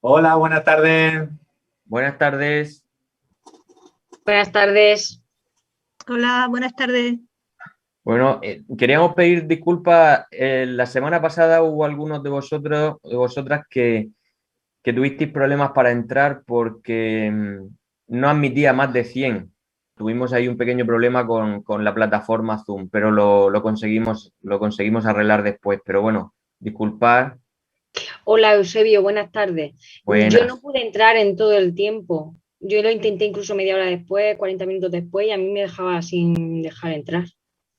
Hola, buenas tardes. Buenas tardes. Buenas tardes. Hola, buenas tardes. Bueno, queríamos pedir disculpas. La semana pasada hubo algunos de vosotros, de vosotras que tuvisteis problemas para entrar porque no admitía más de 100. Tuvimos ahí un pequeño problema con la plataforma Zoom, pero lo conseguimos arreglar después. Pero bueno, disculpad. Hola Eusebio, buenas tardes. Yo no Buenas. pude entrar en todo el tiempo. Yo lo intenté incluso media hora después, 40 minutos después, y a mí me dejaba sin dejar entrar.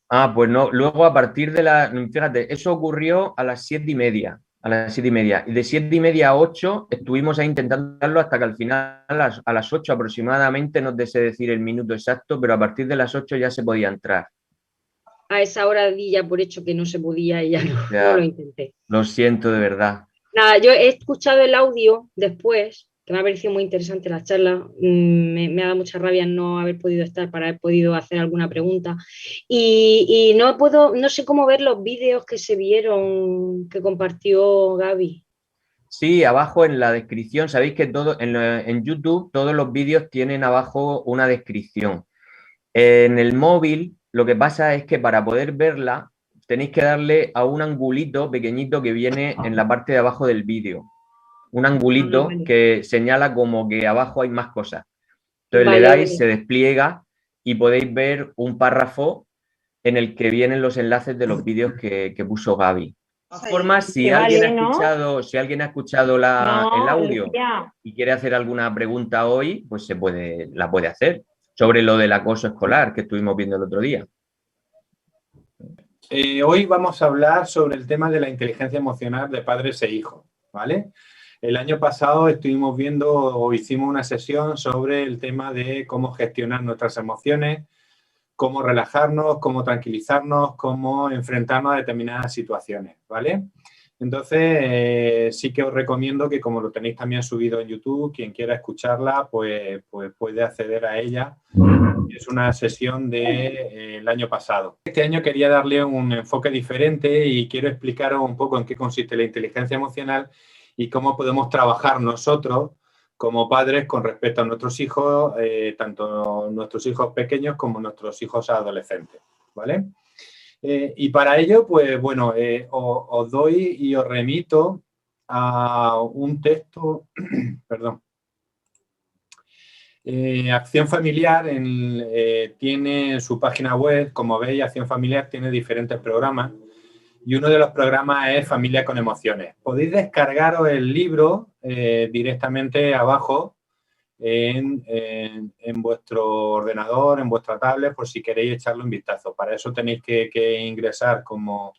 Ah, pues no, luego a partir de fíjate, eso ocurrió a las 7:30, y de 7:30 a 8 estuvimos ahí intentando darlo hasta que al final a las 8 aproximadamente, no te sé decir el minuto exacto, pero a partir de las 8 ya se podía entrar. A esa hora di ya por hecho que no se podía y ya no lo Ya, intenté. lo siento de verdad. Nada, yo he escuchado el audio después, que me ha parecido muy interesante la charla. Me ha dado mucha rabia no haber podido estar para haber podido hacer alguna pregunta. Y no puedo, no sé cómo ver los vídeos que se vieron, que compartió Gaby. Sí, abajo en la descripción, sabéis que en YouTube todos los vídeos tienen abajo una descripción. En el móvil, lo que pasa es que para poder verla, tenéis que darle a un angulito pequeñito que viene en la parte de abajo del vídeo. Un Ah, angulito vale. que señala como que abajo hay más cosas. Entonces le Vale, dais, se vale. despliega y podéis ver un párrafo en el que vienen los enlaces de los vídeos que puso Gaby. De todas formas, si Que alguien ha vale, ¿no? escuchado el No, audio Lucía. y quiere hacer alguna pregunta hoy, pues la puede hacer sobre lo del acoso escolar que estuvimos viendo el otro día. Hoy vamos a hablar sobre el tema de la inteligencia emocional de padres e hijos, ¿vale? El año pasado estuvimos viendo o hicimos una sesión sobre el tema de cómo gestionar nuestras emociones, cómo relajarnos, cómo tranquilizarnos, cómo enfrentarnos a determinadas situaciones, ¿vale? Entonces, sí que os recomiendo que como lo tenéis también subido en YouTube, quien quiera escucharla, pues puede acceder a ella. Es una sesión del año pasado. Este año quería darle un enfoque diferente y quiero explicaros un poco en qué consiste la inteligencia emocional y cómo podemos trabajar nosotros como padres con respecto a nuestros hijos, tanto nuestros hijos pequeños como nuestros hijos adolescentes, ¿vale? Y para ello, pues bueno, os doy y os remito a un texto, perdón. Acción Familiar tiene su página web, como veis, Acción Familiar tiene diferentes programas y uno de los programas es Familia con Emociones. Podéis descargaros el libro directamente abajo en vuestro ordenador, en vuestra tablet, por si queréis echarle un vistazo. Para eso tenéis que ingresar como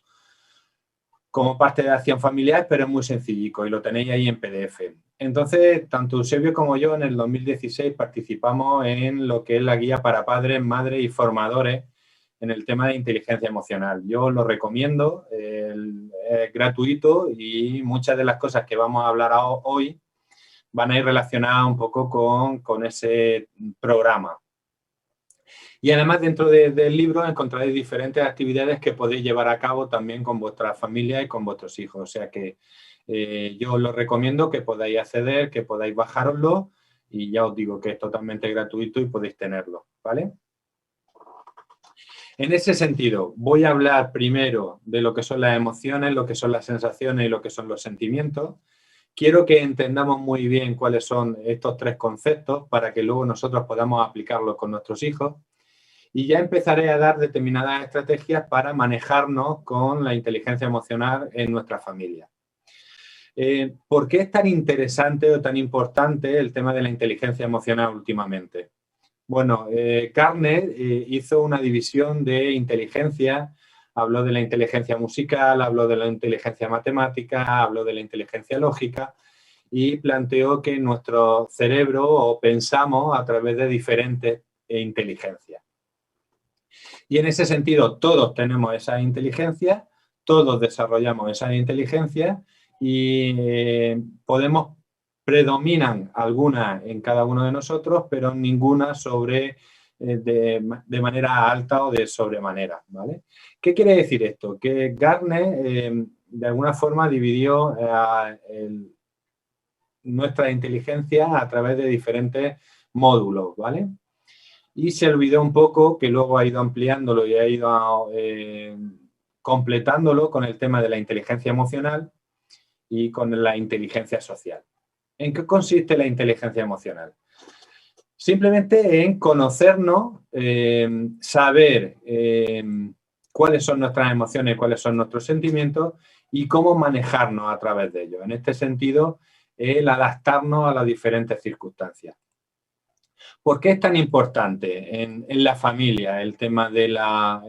parte de Acción Familiar, pero es muy sencillico y lo tenéis ahí en PDF. Entonces, tanto Eusebio como yo en el 2016 participamos en lo que es la guía para padres, madres y formadores en el tema de inteligencia emocional. Yo os lo recomiendo, es gratuito y muchas de las cosas que vamos a hablar hoy van a ir relacionadas un poco con ese programa. Y además dentro del libro encontraréis diferentes actividades que podéis llevar a cabo también con vuestra familia y con vuestros hijos. O sea que yo os lo recomiendo que podáis acceder, que podáis bajároslo y ya os digo que es totalmente gratuito y podéis tenerlo, ¿vale? En ese sentido, voy a hablar primero de lo que son las emociones, lo que son las sensaciones y lo que son los sentimientos. Quiero que entendamos muy bien cuáles son estos tres conceptos para que luego nosotros podamos aplicarlos con nuestros hijos. Y ya empezaré a dar determinadas estrategias para manejarnos con la inteligencia emocional en nuestra familia. ¿Por qué es tan interesante o tan importante el tema de la inteligencia emocional últimamente? Bueno, Carner hizo una división de inteligencia, habló de la inteligencia musical, habló de la inteligencia matemática, habló de la inteligencia lógica y planteó que nuestro cerebro o pensamos a través de diferentes inteligencias. Y en ese sentido, todos tenemos esa inteligencia, todos desarrollamos esa inteligencia y predominan algunas en cada uno de nosotros, pero ninguna de manera alta o de sobremanera, ¿vale? ¿Qué quiere decir esto? Que Gardner de alguna forma dividió nuestra inteligencia a través de diferentes módulos, ¿vale? Y se olvidó un poco, que luego ha ido ampliándolo y ha ido completándolo con el tema de la inteligencia emocional y con la inteligencia social. ¿En qué consiste la inteligencia emocional? Simplemente en conocernos, saber cuáles son nuestras emociones, cuáles son nuestros sentimientos y cómo manejarnos a través de ellos. En este sentido, el adaptarnos a las diferentes circunstancias. ¿Por qué es tan importante en la familia el tema de la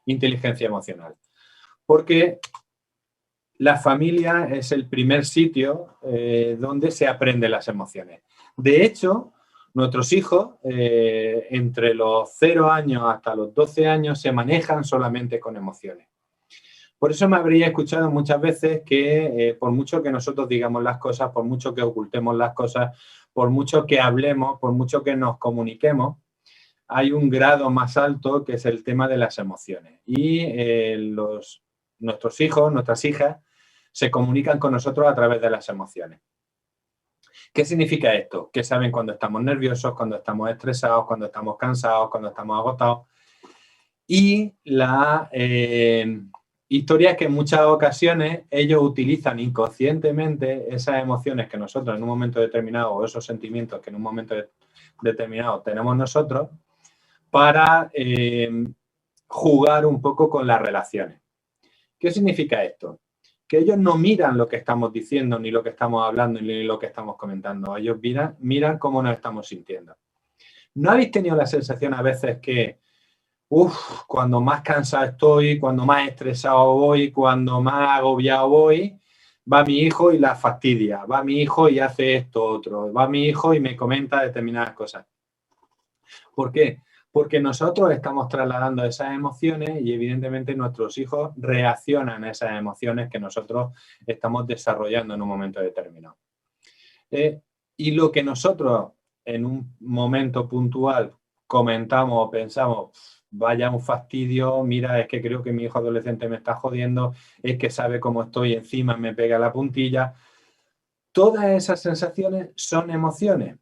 inteligencia emocional? Porque la familia es el primer sitio donde se aprenden las emociones. De hecho, nuestros hijos, entre los 0 años hasta los 12 años, se manejan solamente con emociones. Por eso me habría escuchado muchas veces que por mucho que nosotros digamos las cosas, por mucho que ocultemos las cosas, por mucho que hablemos, por mucho que nos comuniquemos, hay un grado más alto que es el tema de las emociones. Y nuestros hijos, nuestras hijas, se comunican con nosotros a través de las emociones. ¿Qué significa esto? Que saben cuando estamos nerviosos, cuando estamos estresados, cuando estamos cansados, cuando estamos agotados. Y la historia es que en muchas ocasiones ellos utilizan inconscientemente esas emociones que nosotros en un momento determinado, o esos sentimientos que en un momento determinado tenemos nosotros, para jugar un poco con las relaciones. ¿Qué significa esto? Que ellos no miran lo que estamos diciendo, ni lo que estamos hablando, ni lo que estamos comentando. Ellos miran cómo nos estamos sintiendo. ¿No habéis tenido la sensación a veces que cuando más cansado estoy, cuando más estresado voy, cuando más agobiado voy, va mi hijo y la fastidia, va mi hijo y hace esto otro, va mi hijo y me comenta determinadas cosas? ¿Por qué? Porque nosotros estamos trasladando esas emociones y evidentemente nuestros hijos reaccionan a esas emociones que nosotros estamos desarrollando en un momento determinado. Y lo que nosotros en un momento puntual comentamos o pensamos, vaya un fastidio, mira, es que creo que mi hijo adolescente me está jodiendo, es que sabe cómo estoy encima, me pega la puntilla. Todas esas sensaciones son emociones.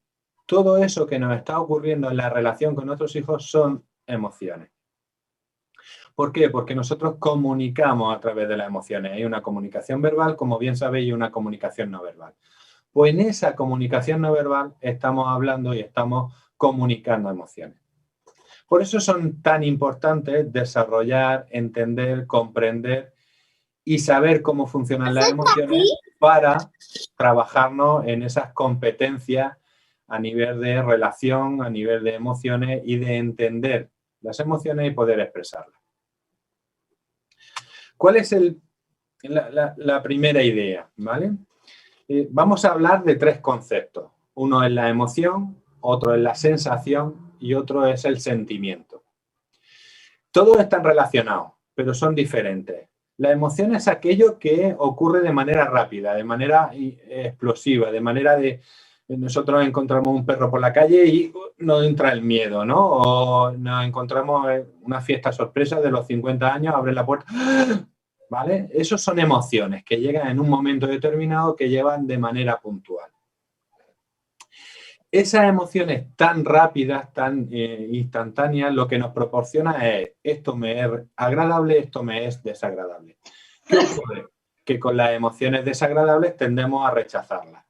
Todo eso que nos está ocurriendo en la relación con nuestros hijos son emociones. ¿Por qué? Porque nosotros comunicamos a través de las emociones. Hay una comunicación verbal, como bien sabéis, y una comunicación no verbal. Pues en esa comunicación no verbal estamos hablando y estamos comunicando emociones. Por eso son tan importantes desarrollar, entender, comprender y saber cómo funcionan las emociones para trabajarnos en esas competencias a nivel de relación, a nivel de emociones y de entender las emociones y poder expresarlas. ¿Cuál es la primera idea? ¿Vale? Vamos a hablar de 3 conceptos. Uno es la emoción, otro es la sensación y otro es el sentimiento. Todos están relacionados, pero son diferentes. La emoción es aquello que ocurre de manera rápida, de manera explosiva, de manera de... Nosotros encontramos un perro por la calle y nos entra el miedo, ¿no? O nos encontramos una fiesta sorpresa de los 50 años, abren la puerta, ¿vale? Esos son emociones que llegan en un momento determinado, que llevan de manera puntual. Esas emociones tan rápidas, tan instantáneas, lo que nos proporciona es esto me es agradable, esto me es desagradable. ¿Qué ocurre? Que con las emociones desagradables tendemos a rechazarlas.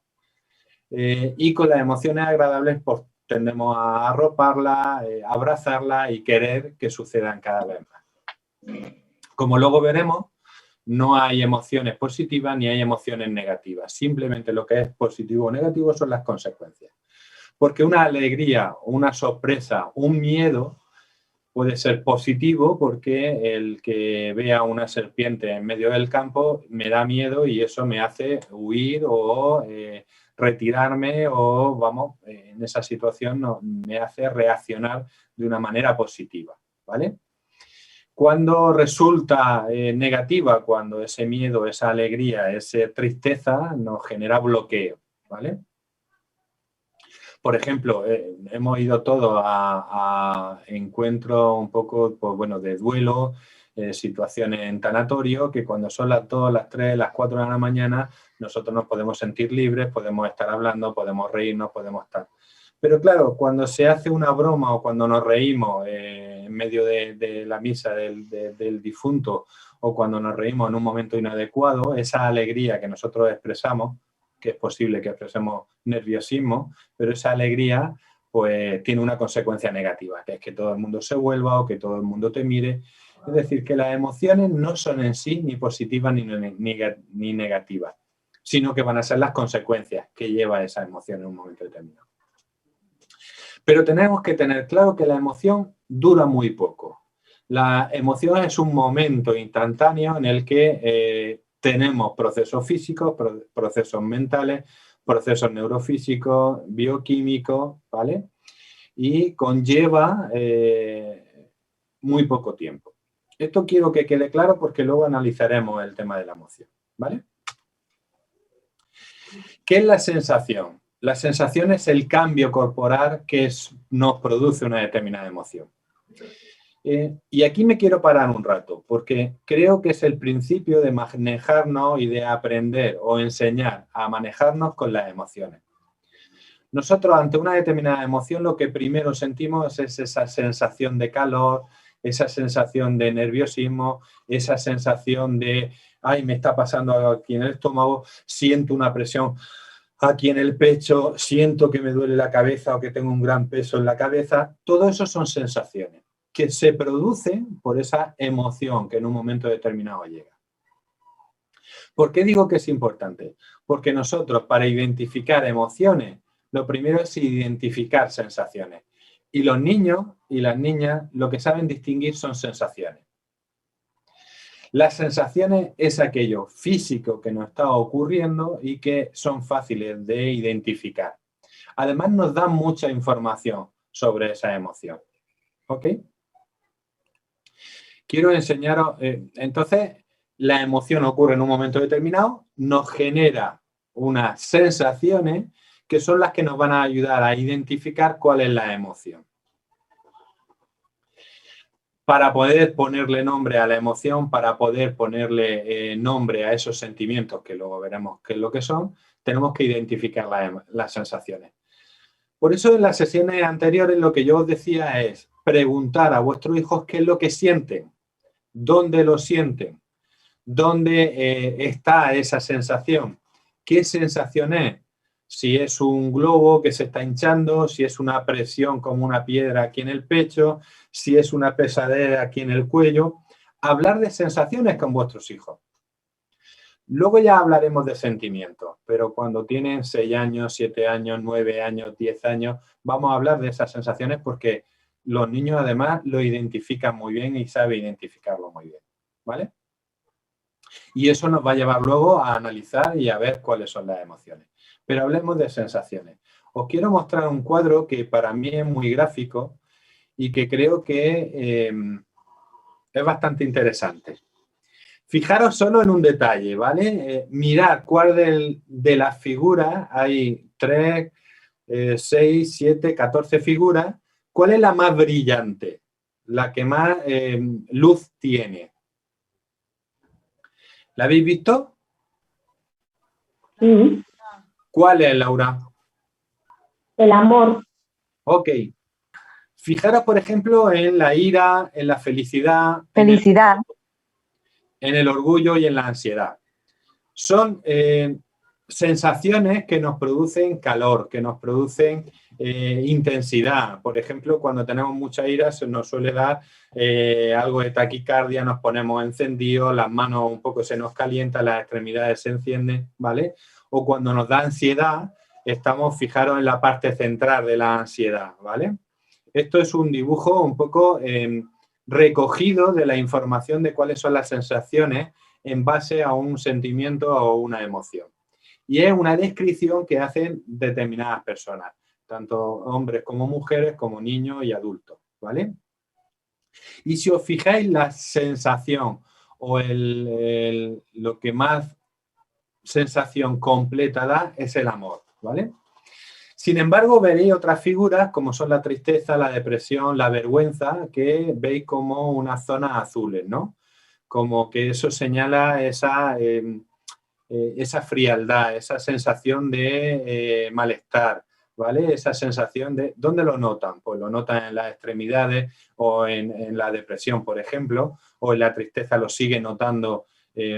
Y con las emociones agradables pues, tendemos a arroparlas, abrazarlas y querer que sucedan cada vez más. Como luego veremos, no hay emociones positivas ni hay emociones negativas. Simplemente lo que es positivo o negativo son las consecuencias. Porque una alegría, una sorpresa, un miedo puede ser positivo porque el que vea una serpiente en medio del campo me da miedo y eso me hace huir o retirarme o, vamos, en esa situación me hace reaccionar de una manera positiva, ¿vale? Cuando resulta negativa, cuando ese miedo, esa alegría, esa tristeza nos genera bloqueo, ¿vale? Por ejemplo, hemos ido todos a encuentros un poco, pues, bueno, de duelo, situaciones en tanatorio, que cuando son las 2, las 3, las 4 de la mañana, Nosotros nos podemos sentir libres, podemos estar hablando, podemos reírnos, podemos estar... Pero claro, cuando se hace una broma o cuando nos reímos en medio de la misa del difunto o cuando nos reímos en un momento inadecuado, esa alegría que nosotros expresamos, que es posible que expresemos nerviosismo, pero esa alegría pues tiene una consecuencia negativa, que es que todo el mundo se vuelva o que todo el mundo te mire. Es decir, que las emociones no son en sí ni positivas ni negativas, sino que van a ser las consecuencias que lleva esa emoción en un momento determinado. Pero tenemos que tener claro que la emoción dura muy poco. La emoción es un momento instantáneo en el que tenemos procesos físicos, procesos mentales, procesos neurofísicos, bioquímicos, ¿vale? Y conlleva muy poco tiempo. Esto quiero que quede claro porque luego analizaremos el tema de la emoción, ¿vale? ¿Qué es la sensación? La sensación es el cambio corporal que nos produce una determinada emoción. Y aquí me quiero parar un rato, porque creo que es el principio de manejarnos y de aprender o enseñar a manejarnos con las emociones. Nosotros, ante una determinada emoción, lo que primero sentimos es esa sensación de calor, esa sensación de nerviosismo, esa sensación de, ay, me está pasando algo aquí en el estómago, siento una presión aquí en el pecho, siento que me duele la cabeza o que tengo un gran peso en la cabeza. Todo eso son sensaciones que se producen por esa emoción que en un momento determinado llega. ¿Por qué digo que es importante? Porque nosotros, para identificar emociones, lo primero es identificar sensaciones. Y los niños y las niñas lo que saben distinguir son sensaciones. Las sensaciones es aquello físico que nos está ocurriendo y que son fáciles de identificar. Además, nos dan mucha información sobre esa emoción. ¿Ok? Quiero enseñaros, entonces, la emoción ocurre en un momento determinado, nos genera unas sensaciones que son las que nos van a ayudar a identificar cuál es la emoción. Para poder ponerle nombre a la emoción, para poder ponerle nombre a esos sentimientos, que luego veremos qué es lo que son, tenemos que identificar las sensaciones. Por eso en las sesiones anteriores lo que yo os decía es preguntar a vuestros hijos qué es lo que sienten, dónde lo sienten, dónde está esa sensación, qué sensación es. Si es un globo que se está hinchando, si es una presión como una piedra aquí en el pecho, si es una pesadez aquí en el cuello. Hablar de sensaciones con vuestros hijos. Luego ya hablaremos de sentimientos, pero cuando tienen 6 años, 7 años, 9 años, 10 años, vamos a hablar de esas sensaciones porque los niños además lo identifican muy bien y saben identificarlo muy bien, ¿vale? Y eso nos va a llevar luego a analizar y a ver cuáles son las emociones. Pero hablemos de sensaciones. Os quiero mostrar un cuadro que para mí es muy gráfico y que creo que es bastante interesante. Fijaros solo en un detalle, ¿vale? Mirad cuál de las figuras, hay 3, 6, 7, 14 figuras, ¿cuál es la más brillante? La que más luz tiene. ¿La habéis visto? Sí. ¿Cuál es, Laura? El amor. Ok. Fijaros, por ejemplo, en la ira, en la felicidad. Felicidad. En el orgullo y en la ansiedad. Son sensaciones que nos producen calor, que nos producen intensidad. Por ejemplo, cuando tenemos mucha ira se nos suele dar algo de taquicardia, nos ponemos encendidos, las manos un poco se nos calientan, las extremidades se encienden, ¿vale? O cuando nos da ansiedad, estamos, fijaros en la parte central de la ansiedad, ¿vale? Esto es un dibujo un poco recogido de la información de cuáles son las sensaciones en base a un sentimiento o una emoción. Y es una descripción que hacen determinadas personas, tanto hombres como mujeres, como niños y adultos, ¿vale? Y si os fijáis, la sensación o lo que más sensación completa da es el amor, ¿vale? Sin embargo, veréis otras figuras como son la tristeza, la depresión, la vergüenza, que veis como unas zonas azules, ¿no? Como que eso señala esa esa frialdad, esa sensación de malestar, ¿vale? Esa sensación de... ¿Dónde lo notan? Pues lo notan en las extremidades o en la depresión, por ejemplo, o en la tristeza lo sigue notando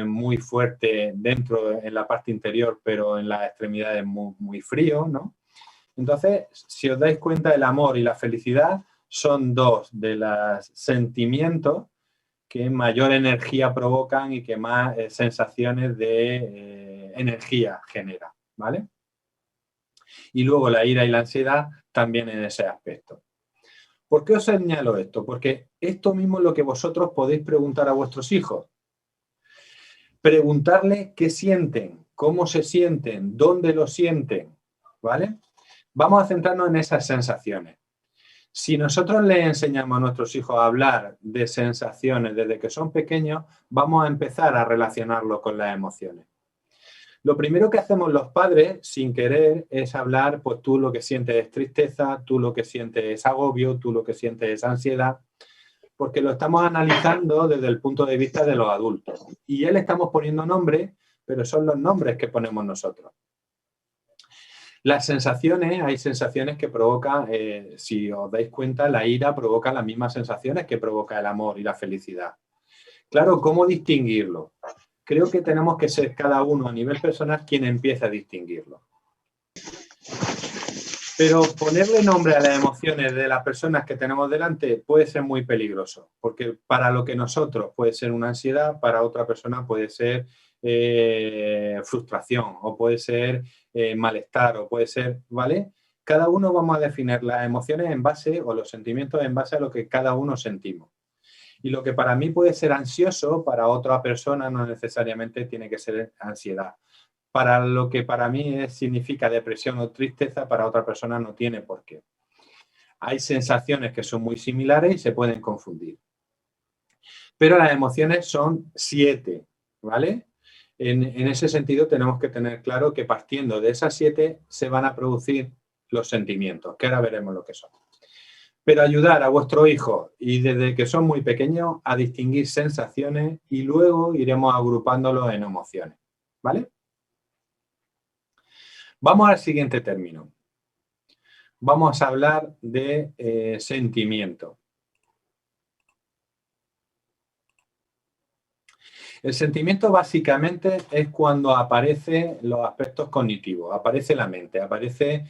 muy fuerte dentro, en la parte interior, pero en las extremidades muy, muy frío, ¿no? Entonces, si os dais cuenta, el amor y la felicidad son dos de los sentimientos que mayor energía provocan y que más sensaciones de energía generan, ¿vale? Y luego la ira y la ansiedad también en ese aspecto. ¿Por qué os señalo esto? Porque esto mismo es lo que vosotros podéis preguntar a vuestros hijos. Preguntarles qué sienten, cómo se sienten, dónde lo sienten, ¿vale? Vamos a centrarnos en esas sensaciones. Si nosotros les enseñamos a nuestros hijos a hablar de sensaciones desde que son pequeños, vamos a empezar a relacionarlo con las emociones. Lo primero que hacemos los padres, sin querer, es hablar, pues tú lo que sientes es tristeza, tú lo que sientes es agobio, tú lo que sientes es ansiedad, porque lo estamos analizando desde el punto de vista de los adultos. Y ya le estamos poniendo nombres, pero son los nombres que ponemos nosotros. Las sensaciones, hay sensaciones que provocan, si os dais cuenta, la ira provoca las mismas sensaciones que provoca el amor y la felicidad. Claro, ¿cómo distinguirlo? Creo que tenemos que ser cada uno a nivel personal quien empiece a distinguirlo. Pero ponerle nombre a las emociones de las personas que tenemos delante puede ser muy peligroso, porque para lo que nosotros puede ser una ansiedad, para otra persona puede ser frustración o puede ser malestar o puede ser, ¿vale? Cada uno vamos a definir las emociones en base o los sentimientos en base a lo que cada uno sentimos. Y lo que para mí puede ser ansioso, para otra persona no necesariamente tiene que ser ansiedad. Para lo que para mí significa depresión o tristeza, para otra persona no tiene por qué. Hay sensaciones que son muy similares y se pueden confundir. Pero las emociones son 7, ¿vale? En ese sentido tenemos que tener claro que partiendo de esas 7 se van a producir los sentimientos, que ahora veremos lo que son. Pero ayudar a vuestro hijo, y desde que son muy pequeños, a distinguir sensaciones y luego iremos agrupándolos en emociones, ¿vale? Vamos al siguiente término. Vamos a hablar de sentimiento. El sentimiento básicamente es cuando aparecen los aspectos cognitivos, aparece la mente, aparecen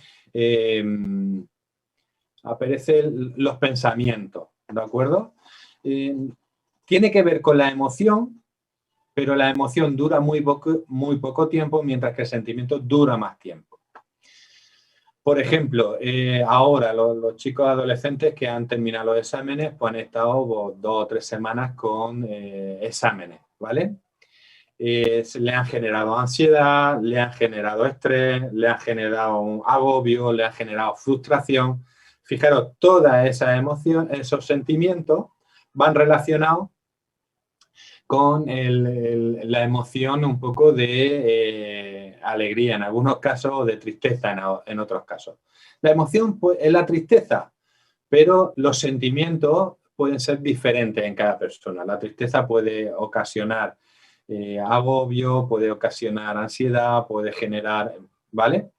los pensamientos, ¿de acuerdo? Tiene que ver con la emoción, pero la emoción dura muy poco tiempo, mientras que el sentimiento dura más tiempo. Por ejemplo, ahora los chicos adolescentes que han terminado los exámenes, pues han estado 2 o 3 semanas con exámenes, ¿vale? Le han generado ansiedad, le han generado estrés, le han generado un agobio, le han generado frustración. Fijaros, todas esas emociones, esos sentimientos van relacionados con la emoción un poco de alegría en algunos casos o de tristeza en otros casos. La emoción pues, es la tristeza, pero los sentimientos pueden ser diferentes en cada persona. La tristeza puede ocasionar agobio, puede ocasionar ansiedad, puede generar, ¿vale?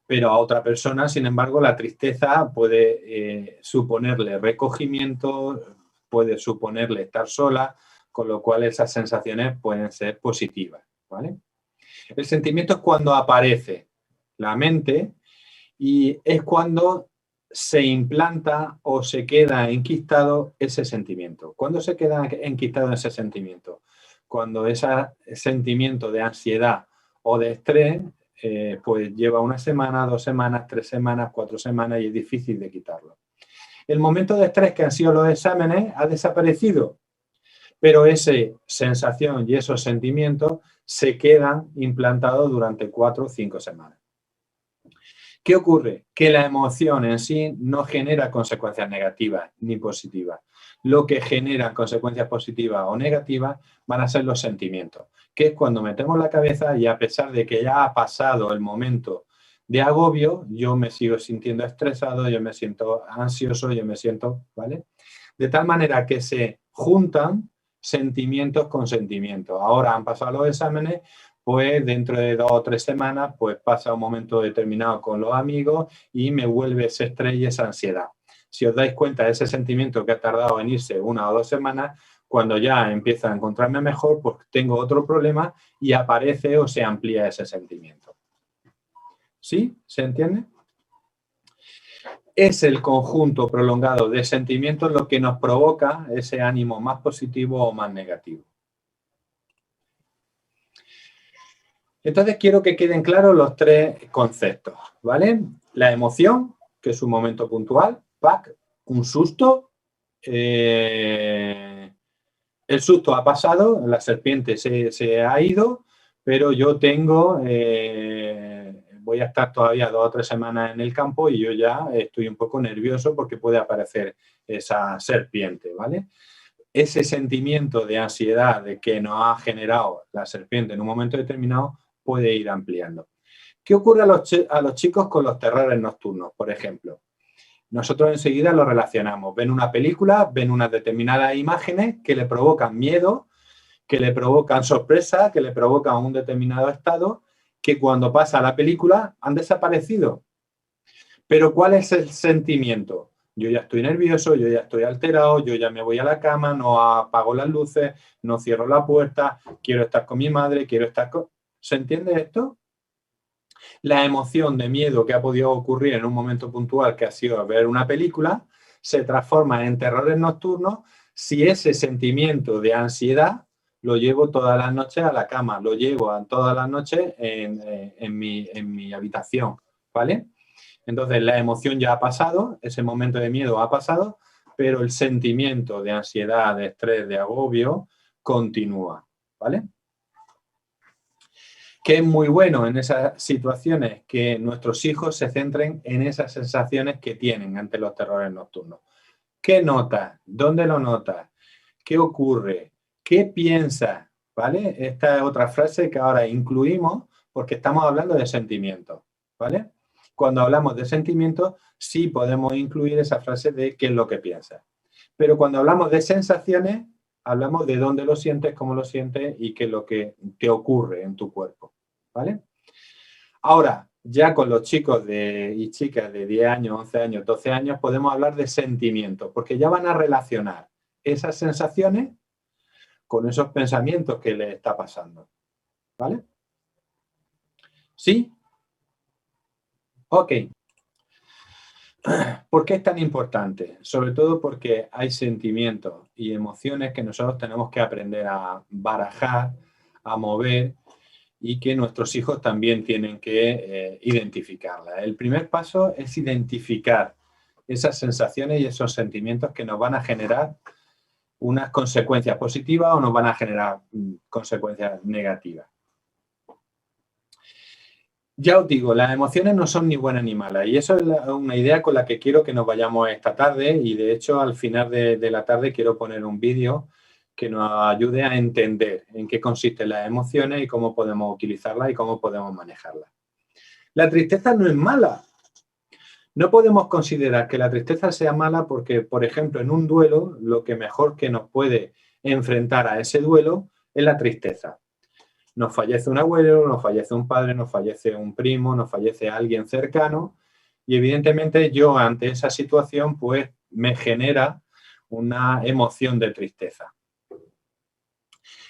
Pero a otra persona, sin embargo, la tristeza puede suponerle recogimiento, puede suponerle estar sola, con lo cual esas sensaciones pueden ser positivas, ¿vale? El sentimiento es cuando aparece la mente y es cuando se implanta o se queda enquistado ese sentimiento. ¿Cuándo se queda enquistado ese sentimiento? Cuando ese sentimiento de ansiedad o de estrés pues lleva 1 semana, 2 semanas, 3 semanas, 4 semanas y es difícil de quitarlo. El momento de estrés que han sido los exámenes ha desaparecido, pero esa sensación y esos sentimientos se quedan implantados durante 4 o 5 semanas. ¿Qué ocurre? Que la emoción en sí no genera consecuencias negativas ni positivas. Lo que genera consecuencias positivas o negativas van a ser los sentimientos, que es cuando metemos la cabeza y a pesar de que ya ha pasado el momento de agobio, yo me sigo sintiendo estresado, yo me siento ansioso, yo me siento, ¿vale? De tal manera que se juntan, sentimientos con sentimientos. Ahora han pasado los exámenes, pues dentro de 2 o 3 semanas, pues pasa un momento determinado con los amigos y me vuelve ese estrés y esa ansiedad. Si os dais cuenta de ese sentimiento que ha tardado en irse 1 o 2 semanas, cuando ya empiezo a encontrarme mejor, pues tengo otro problema y aparece o se amplía ese sentimiento. ¿Sí? ¿Se entiende? Es el conjunto prolongado de sentimientos lo que nos provoca ese ánimo más positivo o más negativo. Entonces quiero que queden claros los 3 conceptos, ¿vale? La emoción, que es un momento puntual, ¡pac! Un susto, el susto ha pasado, la serpiente se ha ido, pero yo tengo, voy a estar todavía 2 o 3 semanas en el campo y yo ya estoy un poco nervioso porque puede aparecer esa serpiente, ¿vale? Ese sentimiento de ansiedad de que nos ha generado la serpiente en un momento determinado puede ir ampliando. ¿Qué ocurre a los chicos con los terrores nocturnos, por ejemplo? Nosotros enseguida lo relacionamos. Ven una película, ven unas determinadas imágenes que le provocan miedo, que le provocan sorpresa, que le provocan un determinado estado, que cuando pasa la película han desaparecido. Pero ¿cuál es el sentimiento? Yo ya estoy nervioso, yo ya estoy alterado, yo ya me voy a la cama, no apago las luces, no cierro la puerta, quiero estar con mi madre, quiero estar con... ¿Se entiende esto? La emoción de miedo que ha podido ocurrir en un momento puntual, que ha sido ver una película, se transforma en terrores nocturnos si ese sentimiento de ansiedad lo llevo todas las noches a la cama, lo llevo todas las noches en mi habitación, ¿vale? Entonces la emoción ya ha pasado, ese momento de miedo ha pasado, pero el sentimiento de ansiedad, de estrés, de agobio continúa, ¿vale? Que es muy bueno en esas situaciones que nuestros hijos se centren en esas sensaciones que tienen ante los terrores nocturnos. ¿Qué notas? ¿Dónde lo notas? ¿Qué ocurre? ¿Qué piensas? ¿Vale? Esta es otra frase que ahora incluimos porque estamos hablando de sentimientos, ¿vale? Cuando hablamos de sentimientos, sí podemos incluir esa frase de qué es lo que piensas. Pero cuando hablamos de sensaciones, hablamos de dónde lo sientes, cómo lo sientes y qué es lo que te ocurre en tu cuerpo, ¿vale? Ahora, ya con los chicos y chicas de 10 años, 11 años, 12 años, podemos hablar de sentimientos, porque ya van a relacionar esas sensaciones con esos pensamientos que les está pasando, ¿vale? ¿Sí? Ok. ¿Por qué es tan importante? Sobre todo porque hay sentimientos y emociones que nosotros tenemos que aprender a barajar, a mover y que nuestros hijos también tienen que identificarlas. El primer paso es identificar esas sensaciones y esos sentimientos que nos van a generar unas consecuencias positivas o nos van a generar consecuencias negativas. Ya os digo, las emociones no son ni buenas ni malas y eso es una idea con la que quiero que nos vayamos esta tarde y de hecho al final de la tarde quiero poner un vídeo que nos ayude a entender en qué consisten las emociones y cómo podemos utilizarlas y cómo podemos manejarlas. La tristeza no es mala. No podemos considerar que la tristeza sea mala porque, por ejemplo, en un duelo, lo que mejor que nos puede enfrentar a ese duelo es la tristeza. Nos fallece un abuelo, nos fallece un padre, nos fallece un primo, nos fallece alguien cercano y evidentemente yo ante esa situación pues me genera una emoción de tristeza.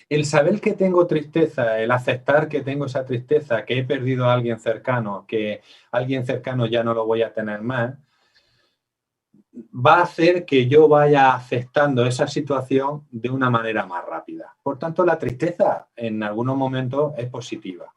El saber que tengo tristeza, el aceptar que tengo esa tristeza, que he perdido a alguien cercano, que alguien cercano ya no lo voy a tener más, va a hacer que yo vaya aceptando esa situación de una manera más rápida. Por tanto, la tristeza en algunos momentos es positiva.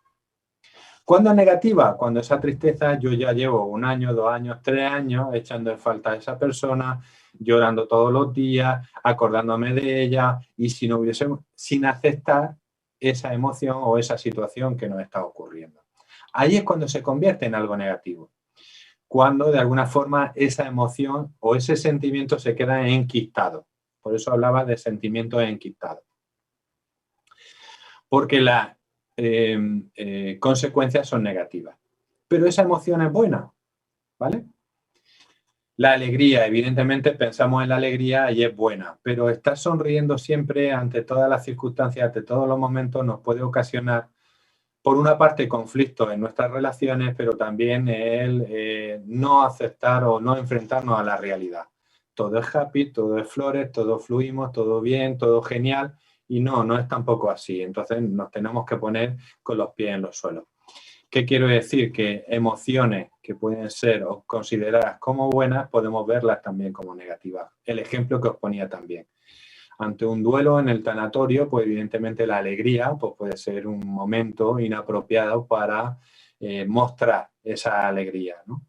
¿Cuándo es negativa? Cuando esa tristeza yo ya llevo 1 año, 2 años, 3 años echando en falta a esa persona, llorando todos los días, acordándome de ella y sin aceptar esa emoción o esa situación que nos está ocurriendo. Ahí es cuando se convierte en algo negativo. Cuando de alguna forma esa emoción o ese sentimiento se queda enquistado. Por eso hablaba de sentimientos enquistados. Porque las consecuencias son negativas. Pero esa emoción es buena, ¿vale? La alegría, evidentemente pensamos en la alegría y es buena, pero estar sonriendo siempre ante todas las circunstancias, ante todos los momentos, nos puede ocasionar, por una parte, conflictos en nuestras relaciones, pero también el no aceptar o no enfrentarnos a la realidad. Todo es happy, todo es flores, todo fluimos, todo bien, todo genial, y no es tampoco así. Entonces nos tenemos que poner con los pies en los suelos. ¿Qué quiero decir? Que emociones que pueden ser o consideradas como buenas, podemos verlas también como negativas. El ejemplo que os ponía también. Ante un duelo en el tanatorio, pues evidentemente la alegría pues puede ser un momento inapropiado para mostrar esa alegría, ¿no?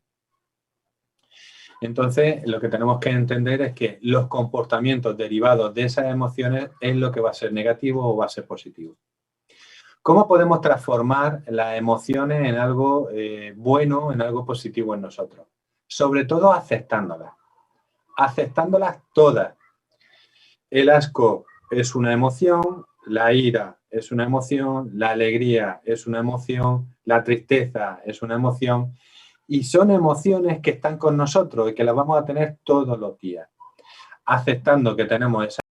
Entonces, lo que tenemos que entender es que los comportamientos derivados de esas emociones es lo que va a ser negativo o va a ser positivo. ¿Cómo podemos transformar las emociones en algo bueno, en algo positivo en nosotros? Sobre todo aceptándolas. Aceptándolas todas. El asco es una emoción, la ira es una emoción, la alegría es una emoción, la tristeza es una emoción, y son emociones que están con nosotros y que las vamos a tener todos los días. Aceptando que tenemos esos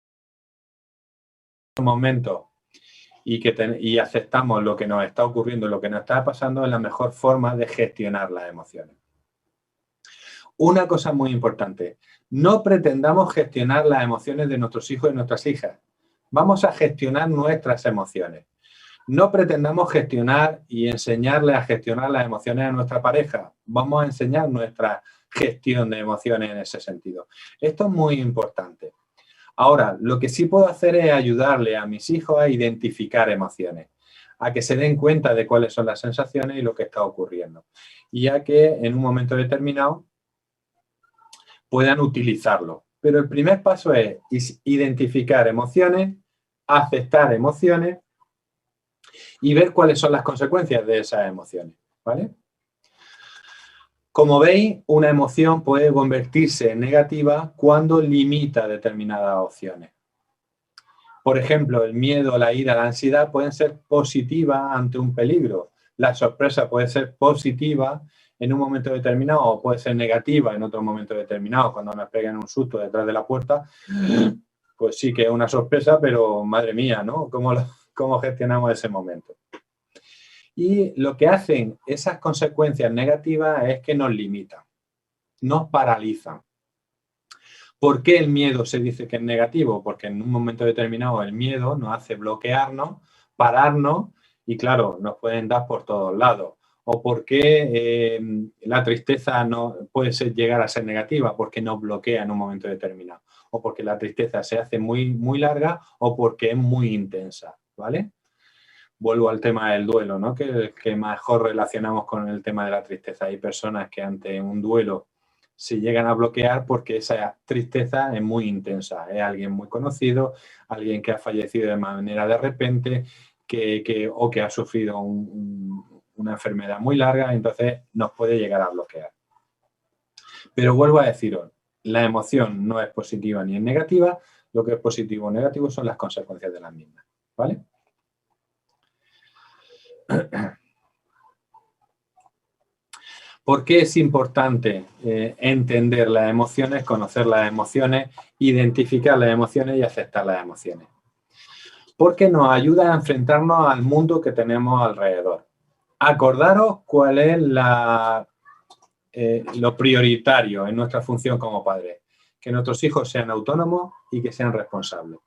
momentos y aceptamos lo que nos está ocurriendo, lo que nos está pasando, es la mejor forma de gestionar las emociones. Una cosa muy importante, no pretendamos gestionar las emociones de nuestros hijos y nuestras hijas. Vamos a gestionar nuestras emociones. No pretendamos gestionar y enseñarle a gestionar las emociones a nuestra pareja. Vamos a enseñar nuestra gestión de emociones en ese sentido. Esto es muy importante. Ahora, lo que sí puedo hacer es ayudarle a mis hijos a identificar emociones, a que se den cuenta de cuáles son las sensaciones y lo que está ocurriendo. Y a que en un momento determinado puedan utilizarlo. Pero el primer paso es identificar emociones, aceptar emociones y ver cuáles son las consecuencias de esas emociones, ¿vale? Como veis, una emoción puede convertirse en negativa cuando limita determinadas opciones. Por ejemplo, el miedo, la ira, la ansiedad pueden ser positivas ante un peligro. La sorpresa puede ser positiva en un momento determinado o puede ser negativa en otro momento determinado. Cuando nos pegan un susto detrás de la puerta, pues sí que es una sorpresa, pero madre mía, ¿no? ¿Cómo gestionamos ese momento? Y lo que hacen esas consecuencias negativas es que nos limitan, nos paralizan. ¿Por qué el miedo se dice que es negativo? Porque en un momento determinado el miedo nos hace bloquearnos, pararnos y claro, nos pueden dar por todos lados. ¿O por qué la tristeza no puede llegar a ser negativa? Porque nos bloquea en un momento determinado. O porque la tristeza se hace muy, muy larga o porque es muy intensa, ¿vale? Vuelvo al tema del duelo, ¿no? Que mejor relacionamos con el tema de la tristeza. Hay personas que ante un duelo se llegan a bloquear porque esa tristeza es muy intensa. Es alguien muy conocido, alguien que ha fallecido de manera de repente o que ha sufrido una enfermedad muy larga, entonces nos puede llegar a bloquear. Pero vuelvo a deciros, la emoción no es positiva ni es negativa, lo que es positivo o negativo son las consecuencias de las mismas, ¿vale? ¿Por qué es importante entender las emociones, conocer las emociones, identificar las emociones y aceptar las emociones? Porque nos ayuda a enfrentarnos al mundo que tenemos alrededor. Acordaros cuál es lo prioritario en nuestra función como padres. Que nuestros hijos sean autónomos y que sean responsables.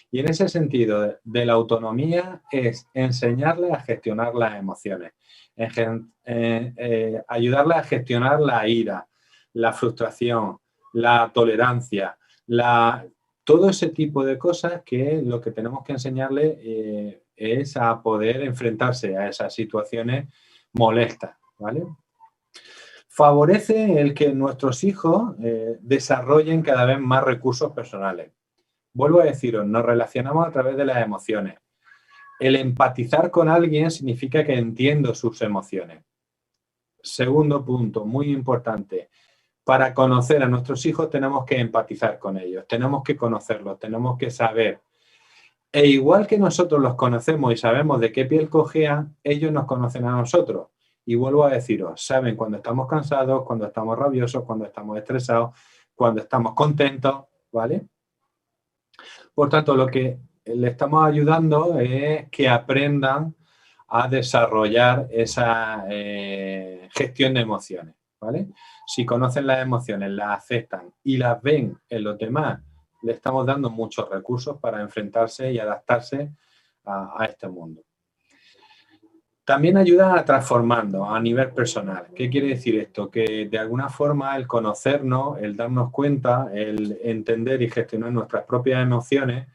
Y en ese sentido de la autonomía es enseñarles a gestionar las emociones, ayudarles a gestionar la ira, la frustración, la tolerancia, todo ese tipo de cosas que lo que tenemos que enseñarles es a poder enfrentarse a esas situaciones molestas, ¿vale? Favorece el que nuestros hijos desarrollen cada vez más recursos personales. Vuelvo a deciros, nos relacionamos a través de las emociones. El empatizar con alguien significa que entiendo sus emociones. Segundo punto, muy importante. Para conocer a nuestros hijos tenemos que empatizar con ellos, tenemos que conocerlos, tenemos que saber. E igual que nosotros los conocemos y sabemos de qué piel cojean, ellos nos conocen a nosotros. Y vuelvo a deciros, saben cuando estamos cansados, cuando estamos rabiosos, cuando estamos estresados, cuando estamos contentos, ¿vale? Por tanto, lo que le estamos ayudando es que aprendan a desarrollar esa gestión de emociones, ¿vale? Si conocen las emociones, las aceptan y las ven en los demás, le estamos dando muchos recursos para enfrentarse y adaptarse a este mundo. También ayuda a transformarnos a nivel personal. ¿Qué quiere decir esto? Que de alguna forma el conocernos, el darnos cuenta, el entender y gestionar nuestras propias emociones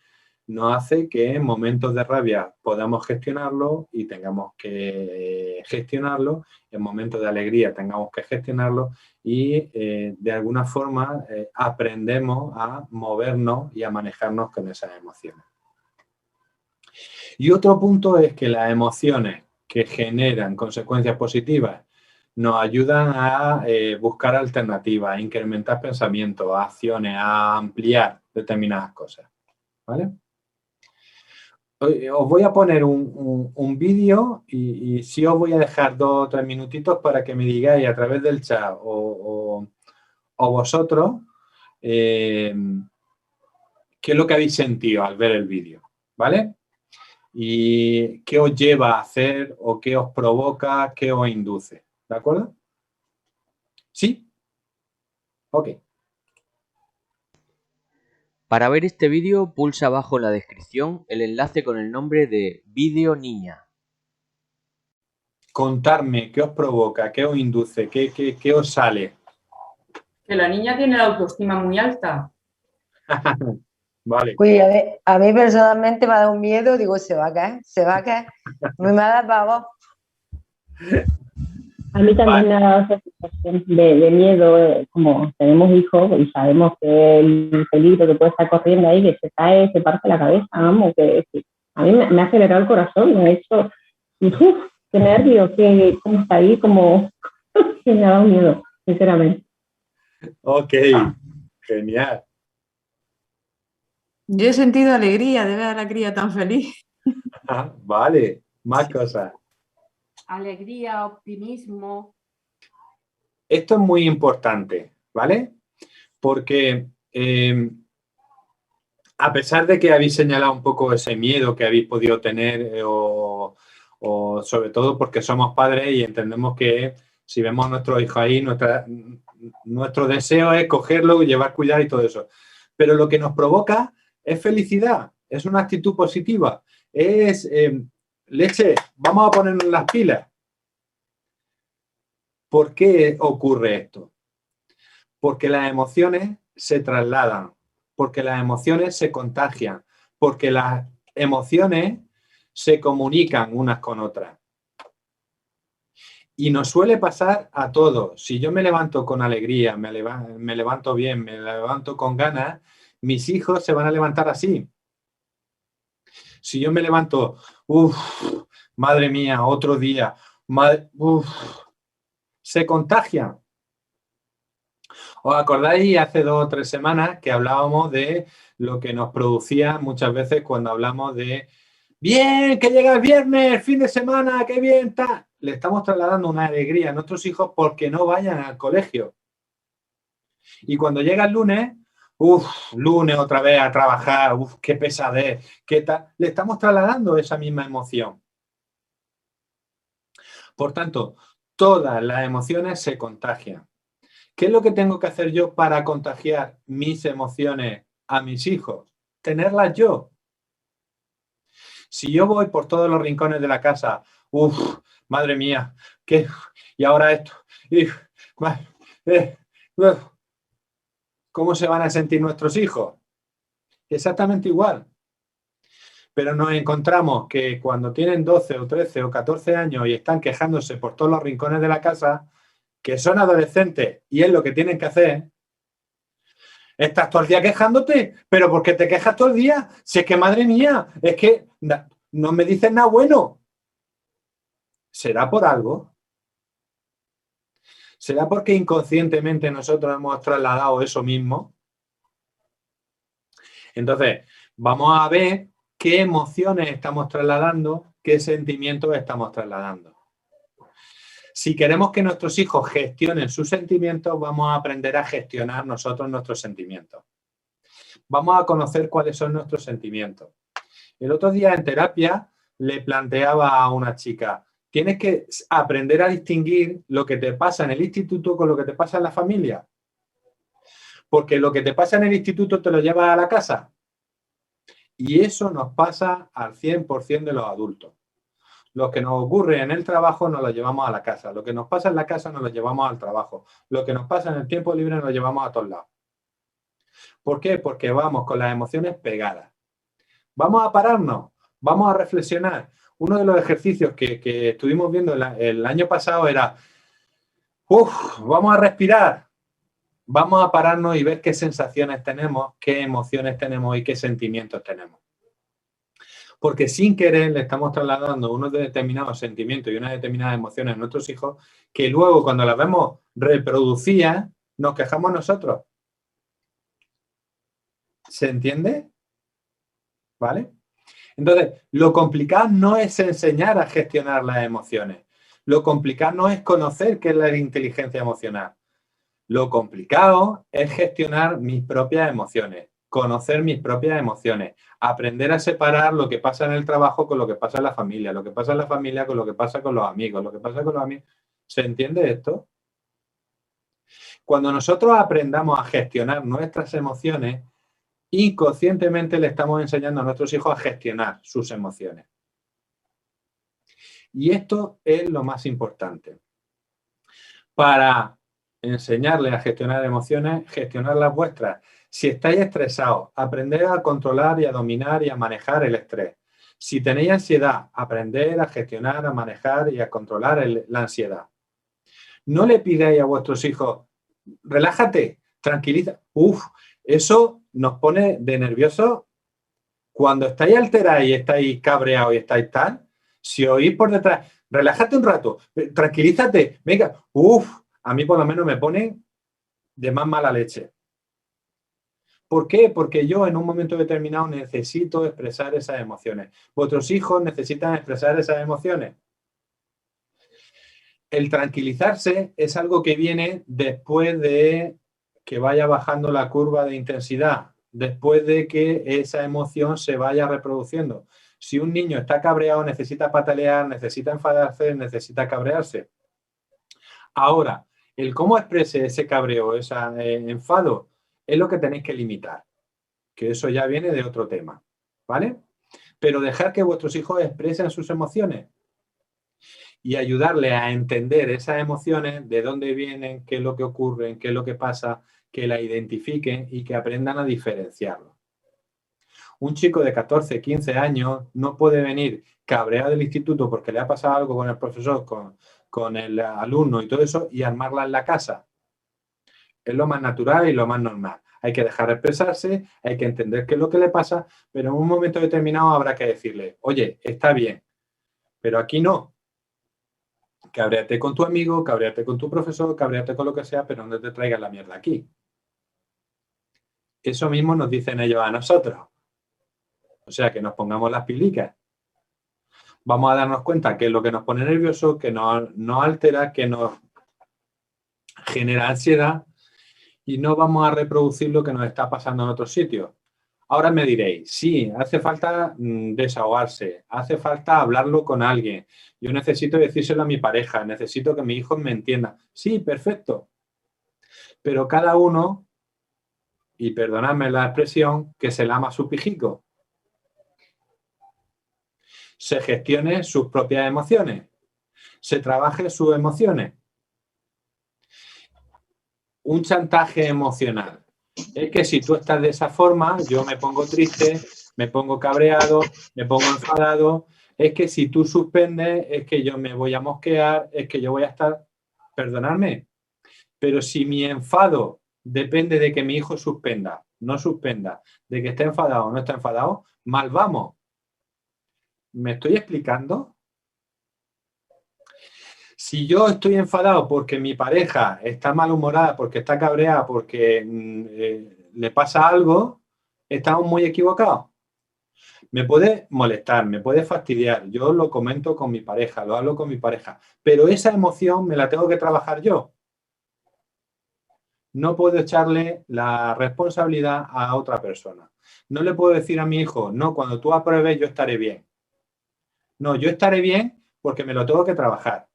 nos hace que en momentos de rabia podamos gestionarlo y tengamos que gestionarlo, en momentos de alegría tengamos que gestionarlo y de alguna forma aprendemos a movernos y a manejarnos con esas emociones. Y otro punto es que las emociones que generan consecuencias positivas nos ayudan a buscar alternativas, a incrementar pensamientos, a acciones, a ampliar determinadas cosas, ¿vale? Os voy a poner un vídeo y sí os voy a dejar 2 o 3 minutitos para que me digáis a través del chat o vosotros qué es lo que habéis sentido al ver el vídeo, ¿vale? Y qué os lleva a hacer o qué os provoca, qué os induce, ¿de acuerdo? ¿Sí? Ok. Para ver este vídeo, pulsa abajo en la descripción el enlace con el nombre de Vídeo Niña. Contarme qué os provoca, qué os induce, qué os sale. Que la niña tiene la autoestima muy alta. Vale. Pues a mí personalmente me ha dado un miedo, digo, se va a caer, se va a caer. Me ha dado pavor. A mí también me ha dado esa sensación de miedo, como tenemos hijos y sabemos que el peligro que puede estar corriendo ahí, que se cae, se parte la cabeza, vamos, que a mí me ha acelerado el corazón, me ha hecho, qué nervios, cómo está ahí, como que me ha dado miedo, sinceramente. Ok, genial. Yo he sentido alegría de ver a la cría tan feliz. Vale, más cosas. Alegría, optimismo. Esto es muy importante, ¿vale? Porque a pesar de que habéis señalado un poco ese miedo que habéis podido tener o sobre todo porque somos padres y entendemos que si vemos a nuestros hijos ahí, nuestro deseo es cogerlo y llevar cuidado y todo eso. Pero lo que nos provoca es felicidad, es una actitud positiva, es leche, vamos a ponernos las pilas. ¿Por qué ocurre esto? Porque las emociones se trasladan, porque las emociones se contagian, porque las emociones se comunican unas con otras. Y nos suele pasar a todos. Si yo me levanto con alegría, me levanto bien, me levanto con ganas, mis hijos se van a levantar así. Si yo me levanto, madre mía, otro día, se contagian. ¿Os acordáis hace 2 o 3 semanas que hablábamos de lo que nos producía muchas veces cuando hablamos de bien, que llega el viernes, el fin de semana, qué bien, tal? Le estamos trasladando una alegría a nuestros hijos porque no vayan al colegio. Y cuando llega el lunes, lunes otra vez a trabajar, qué pesadez, qué tal. Le estamos trasladando esa misma emoción. Por tanto, todas las emociones se contagian. ¿Qué es lo que tengo que hacer yo para contagiar mis emociones a mis hijos? Tenerlas yo. Si yo voy por todos los rincones de la casa, madre mía, ¿qué? Y ahora esto. ¿Cómo se van a sentir nuestros hijos? Exactamente igual. Pero nos encontramos que cuando tienen 12 o 13 o 14 años y están quejándose por todos los rincones de la casa, que son adolescentes y es lo que tienen que hacer, estás todo el día quejándote, pero ¿por qué te quejas todo el día? Si es que, madre mía, es que no me dices nada bueno. ¿Será por algo? ¿Será porque inconscientemente nosotros hemos trasladado eso mismo? Entonces, vamos a ver qué emociones estamos trasladando, qué sentimientos estamos trasladando. Si queremos que nuestros hijos gestionen sus sentimientos, vamos a aprender a gestionar nosotros nuestros sentimientos. Vamos a conocer cuáles son nuestros sentimientos. El otro día en terapia le planteaba a una chica, tienes que aprender a distinguir lo que te pasa en el instituto con lo que te pasa en la familia. Porque lo que te pasa en el instituto te lo llevas a la casa. Y eso nos pasa al 100% de los adultos. Lo que nos ocurre en el trabajo nos lo llevamos a la casa. Lo que nos pasa en la casa nos lo llevamos al trabajo. Lo que nos pasa en el tiempo libre nos lo llevamos a todos lados. ¿Por qué? Porque vamos con las emociones pegadas. Vamos a pararnos, vamos a reflexionar. Uno de los ejercicios que estuvimos viendo el año pasado era, vamos a respirar, vamos a pararnos y ver qué sensaciones tenemos, qué emociones tenemos y qué sentimientos tenemos. Porque sin querer le estamos trasladando unos determinados sentimientos y unas determinadas emociones a nuestros hijos que luego cuando las vemos reproducidas nos quejamos nosotros. ¿Se entiende? ¿Vale? Entonces, lo complicado no es enseñar a gestionar las emociones. Lo complicado no es conocer qué es la inteligencia emocional. Lo complicado es gestionar mis propias emociones, conocer mis propias emociones, aprender a separar lo que pasa en el trabajo con lo que pasa en la familia, lo que pasa en la familia con lo que pasa con los amigos, lo que pasa con los amigos. ¿Se entiende esto? Cuando nosotros aprendamos a gestionar nuestras emociones, inconscientemente le estamos enseñando a nuestros hijos a gestionar sus emociones. Y esto es lo más importante. Para enseñarles a gestionar emociones, gestionar las vuestras. Si estáis estresados, aprender a controlar y a dominar y a manejar el estrés. Si tenéis ansiedad, aprender a gestionar, a manejar y a controlar la ansiedad. No le pidáis a vuestros hijos, relájate, tranquiliza. Eso nos pone de nerviosos. Cuando estáis alterados y estáis cabreados y estáis tal, si oís por detrás, relájate un rato, tranquilízate, venga, a mí por lo menos me pone de más mala leche. ¿Por qué? Porque yo en un momento determinado necesito expresar esas emociones. Vuestros hijos necesitan expresar esas emociones. El tranquilizarse es algo que viene después de que vaya bajando la curva de intensidad, después de que esa emoción se vaya reproduciendo. Si un niño está cabreado, necesita patalear, necesita enfadarse, necesita cabrearse. Ahora, el cómo exprese ese cabreo, ese enfado, es lo que tenéis que limitar, que eso ya viene de otro tema, ¿vale? Pero dejar que vuestros hijos expresen sus emociones y ayudarles a entender esas emociones, de dónde vienen, qué es lo que ocurre, qué es lo que pasa, que la identifiquen y que aprendan a diferenciarlo. Un chico de 14, 15 años no puede venir cabreado del instituto porque le ha pasado algo con el profesor, con el alumno y todo eso, y armarla en la casa. Es lo más natural y lo más normal. Hay que dejar expresarse, hay que entender qué es lo que le pasa, pero en un momento determinado habrá que decirle, oye, está bien, pero aquí no. Cabréate con tu amigo, cabréate con tu profesor, cabréate con lo que sea, pero no te traigas la mierda aquí. Eso mismo nos dicen ellos a nosotros. O sea, que nos pongamos las pilicas. Vamos a darnos cuenta que es lo que nos pone nervioso, que nos altera, que nos genera ansiedad y no vamos a reproducir lo que nos está pasando en otros sitios. Ahora me diréis, sí, hace falta desahogarse, hace falta hablarlo con alguien. Yo necesito decírselo a mi pareja, necesito que mi hijo me entienda. Sí, perfecto. Pero cada uno, y perdonadme la expresión, que se lama su pijico. Se gestione sus propias emociones. Se trabaje sus emociones. Un chantaje emocional. Es que si tú estás de esa forma, yo me pongo triste, me pongo cabreado, me pongo enfadado. Es que si tú suspendes, es que yo me voy a mosquear, es que yo voy a estar... Perdonadme, pero si mi enfado depende de que mi hijo suspenda, no suspenda, de que esté enfadado o no esté enfadado, mal vamos. ¿Me estoy explicando? Si yo estoy enfadado porque mi pareja está malhumorada, porque está cabreada, porque le pasa algo, estamos muy equivocados. Me puede molestar, me puede fastidiar. Yo lo comento con mi pareja, lo hablo con mi pareja, pero esa emoción me la tengo que trabajar yo. No puedo echarle la responsabilidad a otra persona. No le puedo decir a mi hijo, no, cuando tú apruebes yo estaré bien. No, yo estaré bien porque me lo tengo que trabajar.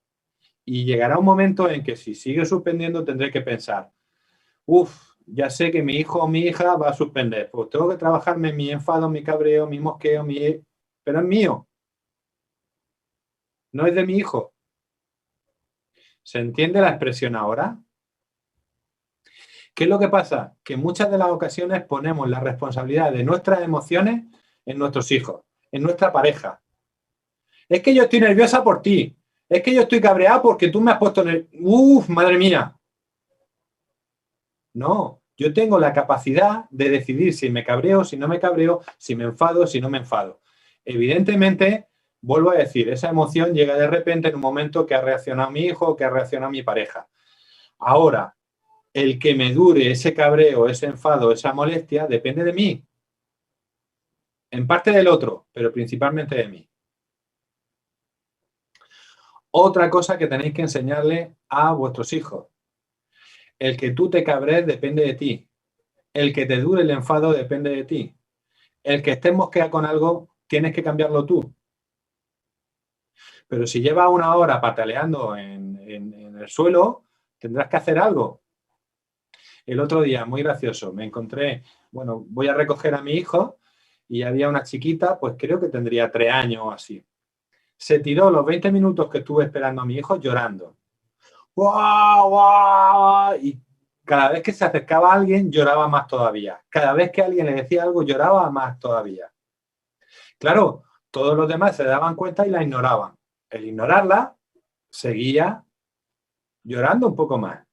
Y llegará un momento en que si sigue suspendiendo tendré que pensar, ya sé que mi hijo o mi hija va a suspender, pues tengo que trabajarme mi enfado, mi cabreo, mi mosqueo, pero es mío, no es de mi hijo. ¿Se entiende la expresión ahora? ¿Qué es lo que pasa? Que en muchas de las ocasiones ponemos la responsabilidad de nuestras emociones en nuestros hijos, en nuestra pareja. Es que yo estoy nerviosa por ti. Es que yo estoy cabreado porque tú me has puesto madre mía. No, yo tengo la capacidad de decidir si me cabreo, si no me cabreo, si me enfado, si no me enfado. Evidentemente, vuelvo a decir, esa emoción llega de repente en un momento que ha reaccionado mi hijo, que ha reaccionado mi pareja. Ahora, el que me dure ese cabreo, ese enfado, esa molestia, depende de mí. En parte del otro, pero principalmente de mí. Otra cosa que tenéis que enseñarle a vuestros hijos. El que tú te cabrees depende de ti. El que te dure el enfado depende de ti. El que estés mosqueado con algo, tienes que cambiarlo tú. Pero si llevas una hora pataleando en el suelo, tendrás que hacer algo. El otro día, muy gracioso, me encontré, voy a recoger a mi hijo y había una chiquita, pues creo que tendría 3 años o así. Se tiró los 20 minutos que estuve esperando a mi hijo llorando. ¡Guau, guau! Y cada vez que se acercaba a alguien, lloraba más todavía. Cada vez que alguien le decía algo, lloraba más todavía. Claro, todos los demás se daban cuenta y la ignoraban. El ignorarla, seguía llorando un poco más.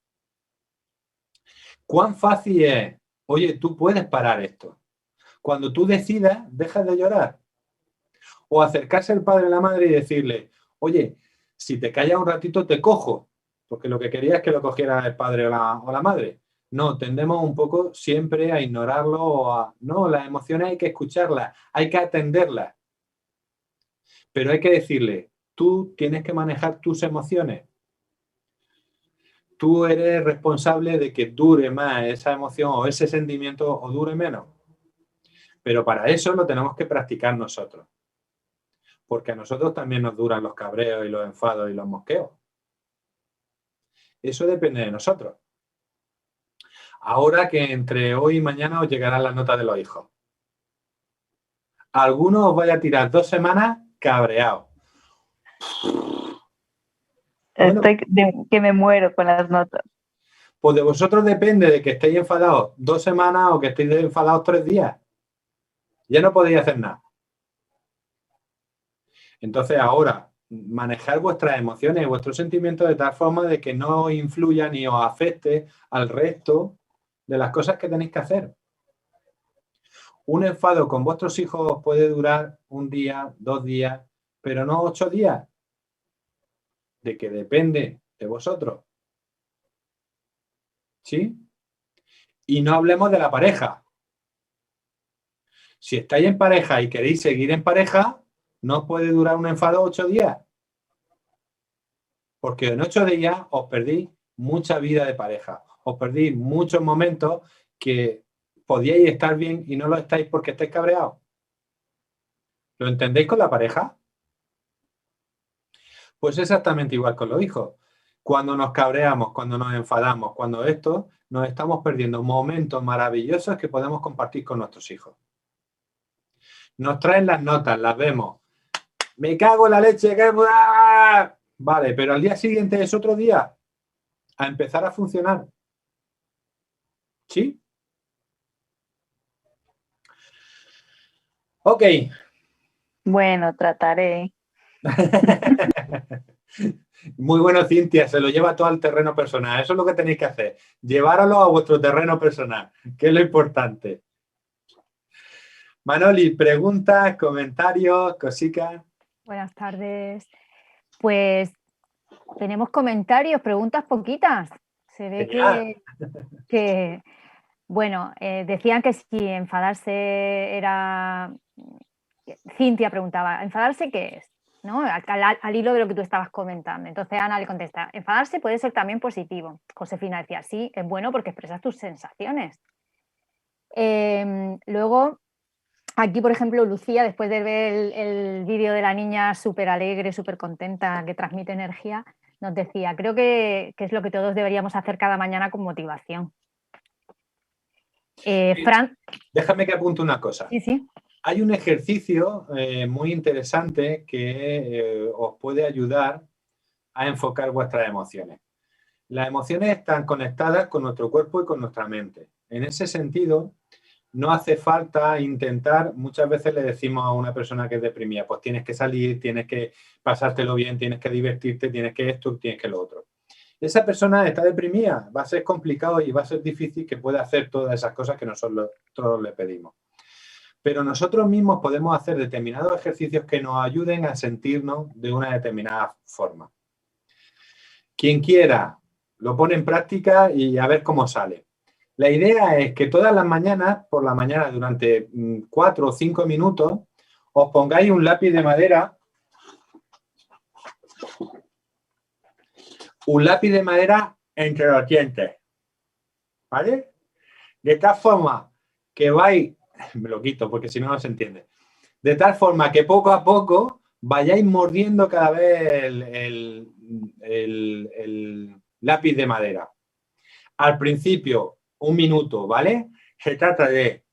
¿Cuán fácil es? Oye, tú puedes parar esto. Cuando tú decidas, dejas de llorar. O acercarse al padre o la madre y decirle, oye, si te callas un ratito te cojo, porque lo que quería es que lo cogiera el padre o la madre. No, tendemos un poco siempre a ignorarlo No, las emociones hay que escucharlas, hay que atenderlas. Pero hay que decirle, tú tienes que manejar tus emociones. Tú eres responsable de que dure más esa emoción o ese sentimiento o dure menos. Pero para eso lo tenemos que practicar nosotros. Porque a nosotros también nos duran los cabreos y los enfados y los mosqueos. Eso depende de nosotros. Ahora que entre hoy y mañana os llegarán las notas de los hijos. Algunos os vaya a tirar 2 semanas cabreados. Bueno, que me muero con las notas. pues de vosotros depende de que estéis enfadados 2 semanas o que estéis enfadados 3 días. Ya no podéis hacer nada. Entonces ahora, manejar vuestras emociones y vuestros sentimientos de tal forma de que no os influya ni os afecte al resto de las cosas que tenéis que hacer. Un enfado con vuestros hijos puede durar 1 día, 2 días, pero no 8 días. De que depende de vosotros. ¿Sí? Y no hablemos de la pareja. Si estáis en pareja y queréis seguir en pareja, no puede durar un enfado 8 días. Porque en 8 días os perdís mucha vida de pareja. Os perdís muchos momentos que podíais estar bien y no lo estáis porque estáis cabreados. ¿Lo entendéis con la pareja? Pues exactamente igual con los hijos. Cuando nos cabreamos, cuando nos enfadamos, cuando nos estamos perdiendo momentos maravillosos que podemos compartir con nuestros hijos. Nos traen las notas, las vemos. Me cago en la leche, que... Vale, pero al día siguiente es otro día. A empezar a funcionar. ¿Sí? Ok. Bueno, trataré. Muy bueno, Cintia, se lo lleva todo al terreno personal. Eso es lo que tenéis que hacer. Lleváralo a vuestro terreno personal, que es lo importante. Manoli, preguntas, comentarios, cositas. Buenas tardes. Pues tenemos comentarios, preguntas poquitas. Se ve bueno, decían que si enfadarse era Cintia preguntaba, ¿enfadarse qué es? ¿No? Al hilo de lo que tú estabas comentando. Entonces Ana le contesta, enfadarse puede ser también positivo. Josefina decía, sí, es bueno porque expresas tus sensaciones. Luego, aquí, por ejemplo, Lucía, después de ver el vídeo de la niña súper alegre, súper contenta, que transmite energía, nos decía, creo que es lo que todos deberíamos hacer cada mañana con motivación. Fran. Déjame que apunte una cosa. Sí, sí. Hay un ejercicio muy interesante que os puede ayudar a enfocar vuestras emociones. Las emociones están conectadas con nuestro cuerpo y con nuestra mente. En ese sentido, no hace falta intentar, muchas veces le decimos a una persona que es deprimida, pues tienes que salir, tienes que pasártelo bien, tienes que divertirte, tienes que esto, tienes que lo otro. Esa persona está deprimida, va a ser complicado y va a ser difícil que pueda hacer todas esas cosas que nosotros le pedimos. Pero nosotros mismos podemos hacer determinados ejercicios que nos ayuden a sentirnos de una determinada forma. Quien quiera, lo pone en práctica y a ver cómo sale. La idea es que todas las mañanas, por la mañana, durante 4 o 5 minutos, os pongáis un lápiz de madera. Un lápiz de madera entre los dientes. ¿Vale? De tal forma que vais... Me lo quito porque si no, no se entiende. De tal forma que poco a poco vayáis mordiendo cada vez el lápiz de madera. Al principio, 1 minuto, ¿vale? Se trata de...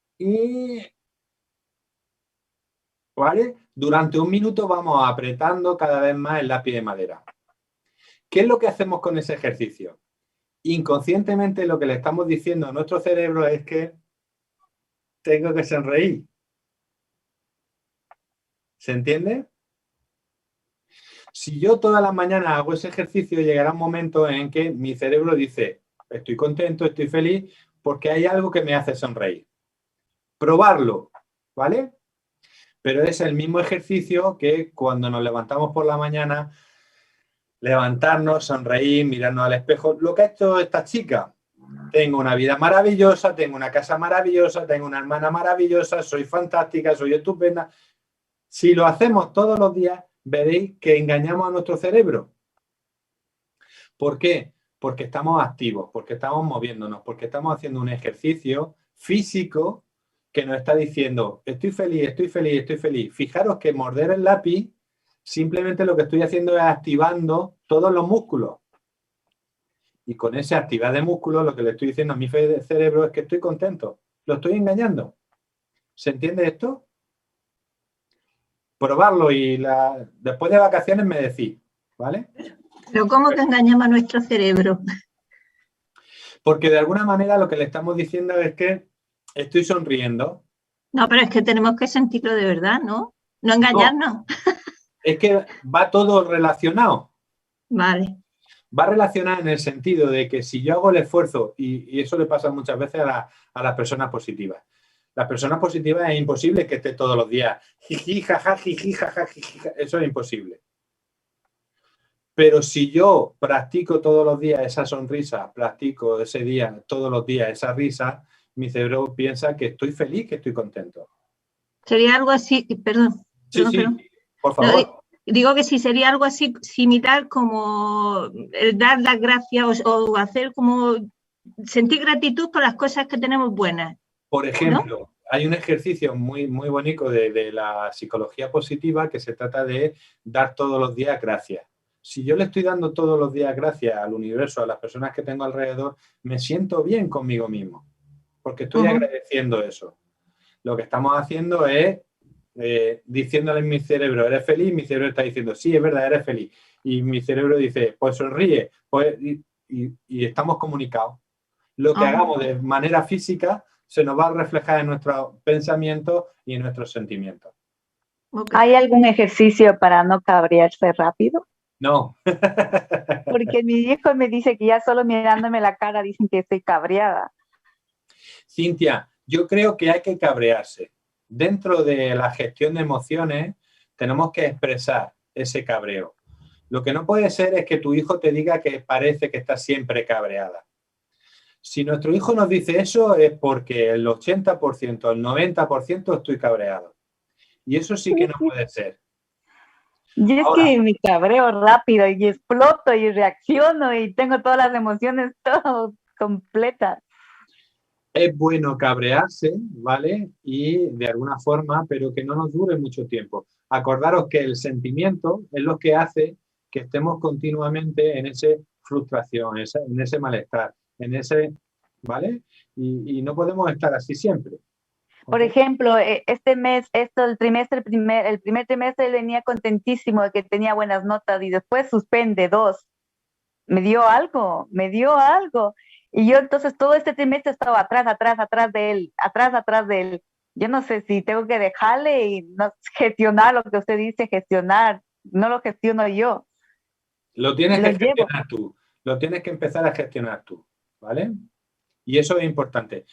¿Vale? Durante 1 minuto vamos apretando cada vez más el lápiz de madera. ¿Qué es lo que hacemos con ese ejercicio? Inconscientemente lo que le estamos diciendo a nuestro cerebro es que tengo que sonreír. ¿Se entiende? Si yo todas las mañanas hago ese ejercicio, llegará un momento en que mi cerebro dice, estoy contento, estoy feliz, porque hay algo que me hace sonreír. Probarlo, ¿vale? Pero es el mismo ejercicio que cuando nos levantamos por la mañana, levantarnos, sonreír, mirarnos al espejo. Lo que ha hecho esta chica. Tengo una vida maravillosa, tengo una casa maravillosa, tengo una hermana maravillosa, soy fantástica, soy estupenda. Si lo hacemos todos los días, veréis que engañamos a nuestro cerebro. ¿Por qué? Porque estamos activos, porque estamos moviéndonos, porque estamos haciendo un ejercicio físico que nos está diciendo, estoy feliz, estoy feliz, estoy feliz. Fijaros que morder el lápiz, simplemente lo que estoy haciendo es activando todos los músculos. Y con esa actividad de músculos, lo que le estoy diciendo a mi cerebro es que estoy contento. Lo estoy engañando. ¿Se entiende esto? Probarlo y después de vacaciones me decís, ¿vale? Pero ¿cómo que engañamos a nuestro cerebro? Porque de alguna manera lo que le estamos diciendo es que estoy sonriendo. No, pero es que tenemos que sentirlo de verdad, ¿no? No engañarnos. No, es que va todo relacionado. Vale. Va relacionado en el sentido de que si yo hago el esfuerzo, y eso le pasa muchas veces a las personas positivas. Las personas positivas es imposible que esté todos los días jiji, jaja, jiji, jaja, jiji, eso es imposible. Pero si yo practico todos los días esa sonrisa, practico ese día, todos los días esa risa, mi cerebro piensa que estoy feliz, que estoy contento. Sería algo así, perdón. Sí, perdón. por favor. No, digo que si sería algo así similar como el dar las gracias o hacer como sentir gratitud por las cosas que tenemos buenas. Por ejemplo, ¿no? Hay un ejercicio muy, muy bonito de la psicología positiva que se trata de dar todos los días gracias. Si yo le estoy dando todos los días gracias al universo, a las personas que tengo alrededor, me siento bien conmigo mismo, porque estoy agradeciendo eso. Lo que estamos haciendo es diciéndole a mi cerebro, ¿eres feliz? Mi cerebro está diciendo, sí, es verdad, eres feliz. Y mi cerebro dice, pues sonríe. Pues, y estamos comunicados. Lo que hagamos de manera física se nos va a reflejar en nuestros pensamientos y en nuestros sentimientos. ¿Hay algún ejercicio para no cabrearse rápido? No. Porque mi hijo me dice que ya solo mirándome la cara dicen que estoy cabreada. Cintia, yo creo que hay que cabrearse. Dentro de la gestión de emociones tenemos que expresar ese cabreo. Lo que no puede ser es que tu hijo te diga que parece que está siempre cabreada. Si nuestro hijo nos dice eso es porque el 80%, el 90% estoy cabreado. Y eso sí que no puede ser. Yo es que me cabreo rápido y exploto y reacciono y tengo todas las emociones todo completas. Es bueno cabrearse, ¿vale? Y de alguna forma, pero que no nos dure mucho tiempo. Acordaros que el sentimiento es lo que hace que estemos continuamente en esa frustración, en ese malestar, en ese, ¿vale? Y no podemos estar así siempre. Por ejemplo, este mes, el primer trimestre él venía contentísimo de que tenía buenas notas y después suspende 2. Me dio algo. Y yo entonces todo este trimestre estaba atrás de él. Yo no sé si tengo que dejarle y no gestionar lo que usted dice, gestionar. No lo gestiono yo. Lo tienes que gestionar tú. Lo tienes que empezar a gestionar tú, ¿vale? Y eso es importante.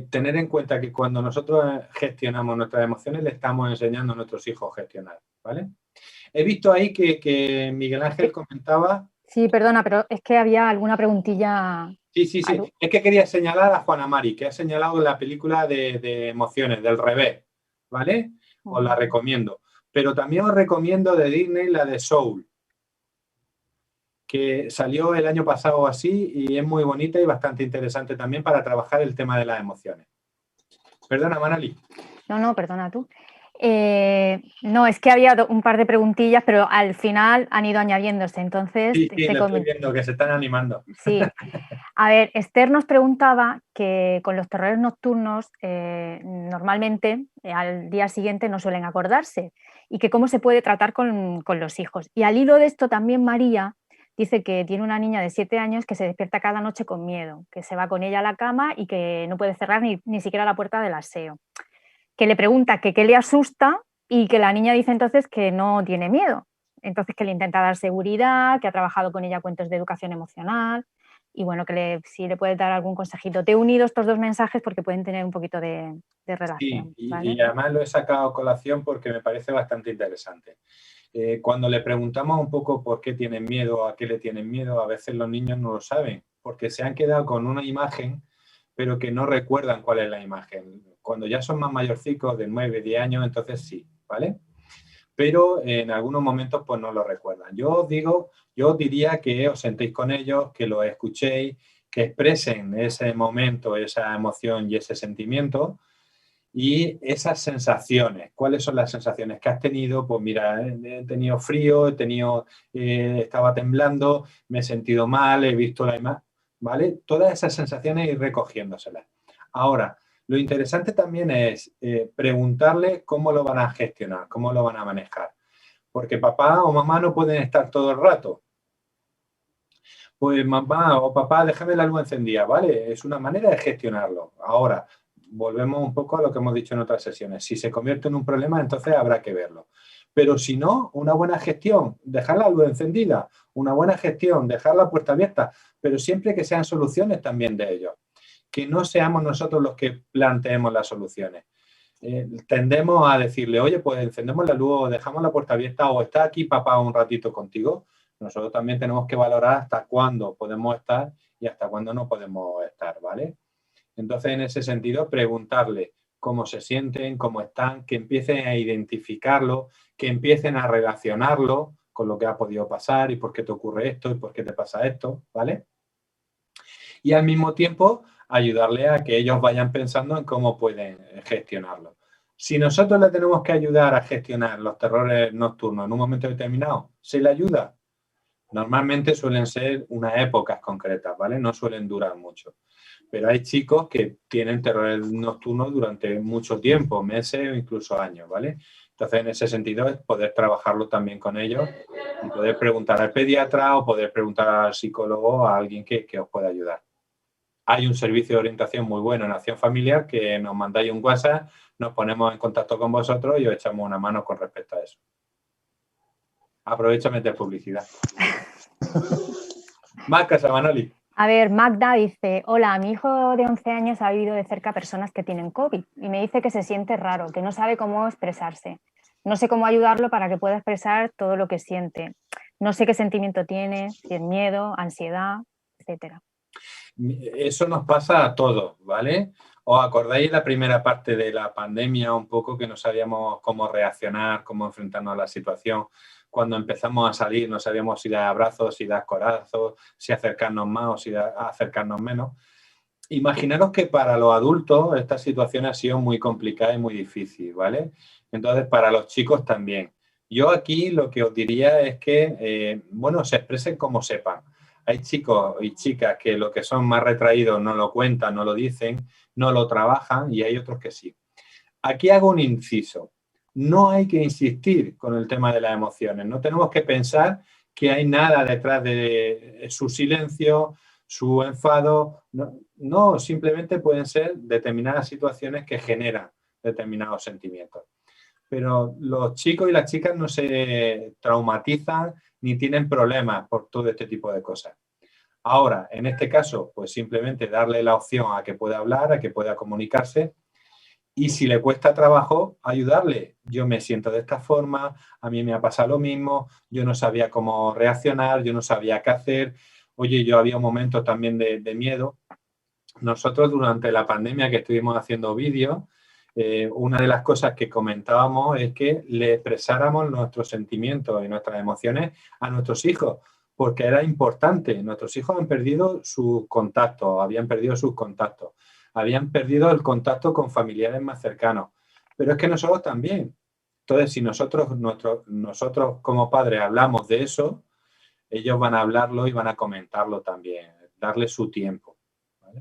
Tener en cuenta que cuando nosotros gestionamos nuestras emociones, le estamos enseñando a nuestros hijos a gestionar, ¿vale? He visto ahí que Miguel Ángel comentaba... Sí, perdona, pero es que había alguna preguntilla... Sí. Es que quería señalar a Juana Mari, que ha señalado la película de emociones, del revés, ¿vale? Os la recomiendo. Pero también os recomiendo de Disney la de Soul, que salió el año pasado así y es muy bonita y bastante interesante también para trabajar el tema de las emociones. Perdona, Manali. No, perdona tú. No, es que había un par de preguntillas, pero al final han ido añadiéndose, entonces... Sí, lo estoy viendo, que se están animando. Sí. A ver, Esther nos preguntaba que con los terrores nocturnos normalmente al día siguiente no suelen acordarse y que cómo se puede tratar con los hijos. Y al hilo de esto también María dice que tiene una niña de 7 años que se despierta cada noche con miedo, que se va con ella a la cama y que no puede cerrar ni siquiera la puerta del aseo. Que le pregunta que qué le asusta y que la niña dice entonces que no tiene miedo. Entonces que le intenta dar seguridad, que ha trabajado con ella cuentos de educación emocional y bueno, que si le puede dar algún consejito. Te he unido estos 2 mensajes porque pueden tener un poquito de relación. Sí, ¿vale? y además lo he sacado a colación porque me parece bastante interesante. Cuando le preguntamos un poco por qué tienen miedo, a qué le tienen miedo, a veces los niños no lo saben, porque se han quedado con una imagen, pero que no recuerdan cuál es la imagen. Cuando ya son más mayorcicos, de 9, 10 años, entonces sí, ¿vale? Pero en algunos momentos pues no lo recuerdan. Yo os diría que os sentéis con ellos, que lo escuchéis, que expresen ese momento, esa emoción y ese sentimiento y esas sensaciones. ¿Cuáles son las sensaciones que has tenido? Pues mira, he tenido frío, estaba temblando, me he sentido mal, he visto la imagen, ¿vale? Todas esas sensaciones ir recogiéndoselas. Ahora, lo interesante también es preguntarle cómo lo van a gestionar, cómo lo van a manejar. Porque papá o mamá no pueden estar todo el rato. Pues mamá o papá, déjame la luz encendida, ¿vale? Es una manera de gestionarlo. Ahora, volvemos un poco a lo que hemos dicho en otras sesiones. Si se convierte en un problema, entonces habrá que verlo. Pero si no, una buena gestión, dejar la luz encendida, una buena gestión, dejar la puerta abierta, pero siempre que sean soluciones también de ellos. Que no seamos nosotros los que planteemos las soluciones. Tendemos a decirle, oye, pues encendemos la luz o dejamos la puerta abierta o está aquí papá un ratito contigo. Nosotros también tenemos que valorar hasta cuándo podemos estar y hasta cuándo no podemos estar, ¿vale? Entonces, en ese sentido, preguntarle cómo se sienten, cómo están, que empiecen a identificarlo, que empiecen a relacionarlo con lo que ha podido pasar y por qué te ocurre esto y por qué te pasa esto, ¿vale? Y al mismo tiempo ayudarle a que ellos vayan pensando en cómo pueden gestionarlo. Si nosotros le tenemos que ayudar a gestionar los terrores nocturnos en un momento determinado, ¿se le ayuda? Normalmente suelen ser unas épocas concretas, ¿vale? No suelen durar mucho. Pero hay chicos que tienen terrores nocturnos durante mucho tiempo, meses o incluso años, ¿vale? Entonces, en ese sentido, es poder trabajarlo también con ellos y poder preguntar al pediatra o poder preguntar al psicólogo o a alguien que os pueda ayudar. Hay un servicio de orientación muy bueno en Acción Familiar que nos mandáis un WhatsApp, nos ponemos en contacto con vosotros y os echamos una mano con respecto a eso. Aprovecha a meter publicidad. Marca, Manoli. A ver, Magda dice, hola, mi hijo de 11 años ha vivido de cerca a personas que tienen COVID y me dice que se siente raro, que no sabe cómo expresarse. No sé cómo ayudarlo para que pueda expresar todo lo que siente. No sé qué sentimiento tiene, si es miedo, ansiedad, etcétera. Eso nos pasa a todos, ¿vale? ¿Os acordáis la primera parte de la pandemia un poco que no sabíamos cómo reaccionar, cómo enfrentarnos a la situación? Cuando empezamos a salir no sabíamos si dar abrazos, si dar corazos, si acercarnos más o si acercarnos menos. Imaginaros que para los adultos esta situación ha sido muy complicada y muy difícil, ¿vale? Entonces, para los chicos también. Yo aquí lo que os diría es que, bueno, se expresen como sepan. Hay chicos y chicas que lo que son más retraídos no lo cuentan, no lo dicen, no lo trabajan y hay otros que sí. Aquí hago un inciso. No hay que insistir con el tema de las emociones. No tenemos que pensar que hay nada detrás de su silencio, su enfado. No, simplemente pueden ser determinadas situaciones que generan determinados sentimientos. Pero los chicos y las chicas no se traumatizan ni tienen problemas por todo este tipo de cosas. Ahora, en este caso, pues simplemente darle la opción a que pueda hablar, a que pueda comunicarse y si le cuesta trabajo, ayudarle. Yo me siento de esta forma, a mí me ha pasado lo mismo, yo no sabía cómo reaccionar, yo no sabía qué hacer. Oye, yo había un momento también de miedo. Nosotros durante la pandemia que estuvimos haciendo vídeos, una de las cosas que comentábamos es que le expresáramos nuestros sentimientos y nuestras emociones a nuestros hijos, porque era importante. Nuestros hijos han perdido sus contactos, habían perdido el contacto con familiares más cercanos, pero es que nosotros también. Entonces, si nosotros como padres hablamos de eso, ellos van a hablarlo y van a comentarlo también, darle su tiempo. ¿Vale?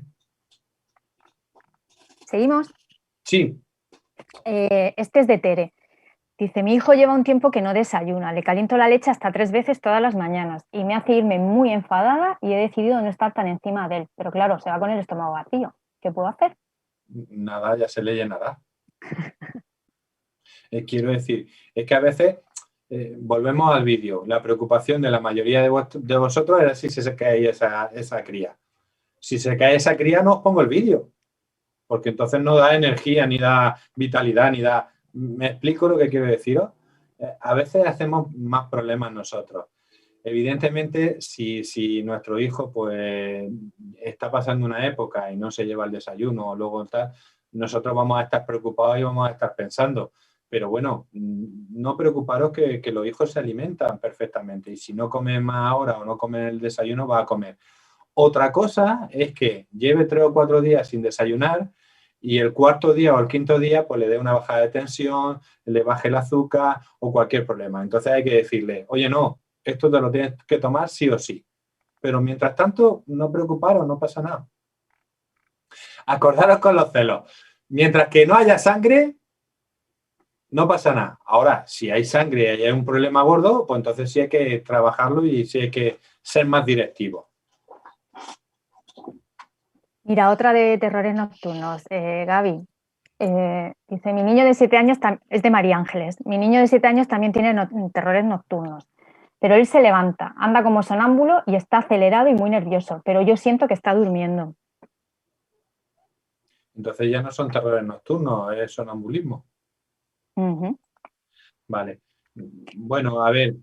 ¿Seguimos? Sí. Este es de Tere. Dice, mi hijo lleva un tiempo que no desayuna, le caliento la leche hasta 3 veces todas las mañanas y me hace irme muy enfadada y he decidido no estar tan encima de él. Pero claro, se va con el estómago vacío. ¿Qué puedo hacer? Nada, ya se le llenará. Quiero decir, es que a veces, volvemos al vídeo, la preocupación de la mayoría de vosotros era si se cae esa cría. Si se cae esa cría, no os pongo el vídeo, porque entonces no da energía, ni da vitalidad, ni da... ¿Me explico lo que quiero deciros? A veces hacemos más problemas nosotros. Evidentemente, si nuestro hijo pues está pasando una época y no se lleva el desayuno o luego tal, nosotros vamos a estar preocupados y vamos a estar pensando. Pero bueno, no preocuparos que los hijos se alimentan perfectamente y si no comen más ahora o no comen el desayuno, va a comer. Otra cosa es que lleve 3 o 4 días sin desayunar y el cuarto día o el quinto día pues le dé una bajada de tensión, le baje el azúcar o cualquier problema. Entonces hay que decirle, oye, no, esto te lo tienes que tomar sí o sí. Pero mientras tanto, no preocuparos, no pasa nada. Acordaros con los celos. Mientras que no haya sangre, no pasa nada. Ahora, si hay sangre y hay un problema gordo, pues entonces sí hay que trabajarlo y sí hay que ser más directivo. Mira, otra de terrores nocturnos. Gaby, dice, mi niño de 7 años, es de María Ángeles, mi niño de 7 años también tiene terrores nocturnos, pero él se levanta, anda como sonámbulo y está acelerado y muy nervioso, pero yo siento que está durmiendo. Entonces ya no son terrores nocturnos, es sonambulismo. Vale. Bueno, a ver,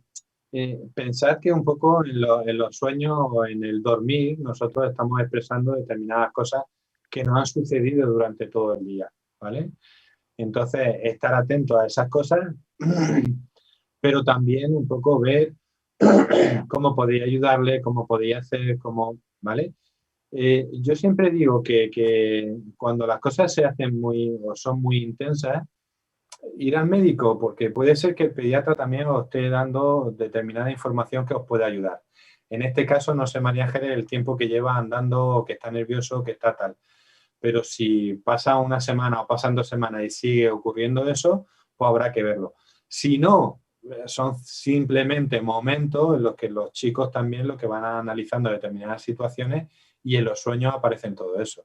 pensad que un poco en los sueños o en el dormir nosotros estamos expresando determinadas cosas que nos han sucedido durante todo el día, ¿vale? Entonces, estar atento a esas cosas, pero también un poco ver cómo podía ayudarle, cómo podía hacer, cómo, ¿vale? Yo siempre digo que cuando las cosas se hacen o son muy intensas, ir al médico, porque puede ser que el pediatra también os esté dando determinada información que os pueda ayudar. En este caso, no sé, María Ángeles, el tiempo que lleva andando, que está nervioso, que está tal. Pero si pasa una semana o pasan 2 semanas y sigue ocurriendo eso, pues habrá que verlo. Si no, son simplemente momentos en los que los chicos también lo que van analizando determinadas situaciones y en los sueños aparecen todo eso.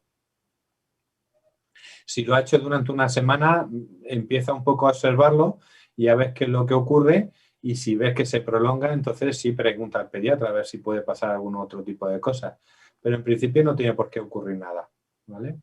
Si lo ha hecho durante una semana, empieza un poco a observarlo y a ver qué es lo que ocurre y si ves que se prolonga, entonces sí pregunta al pediatra a ver si puede pasar algún otro tipo de cosas. Pero en principio no tiene por qué ocurrir nada, ¿vale?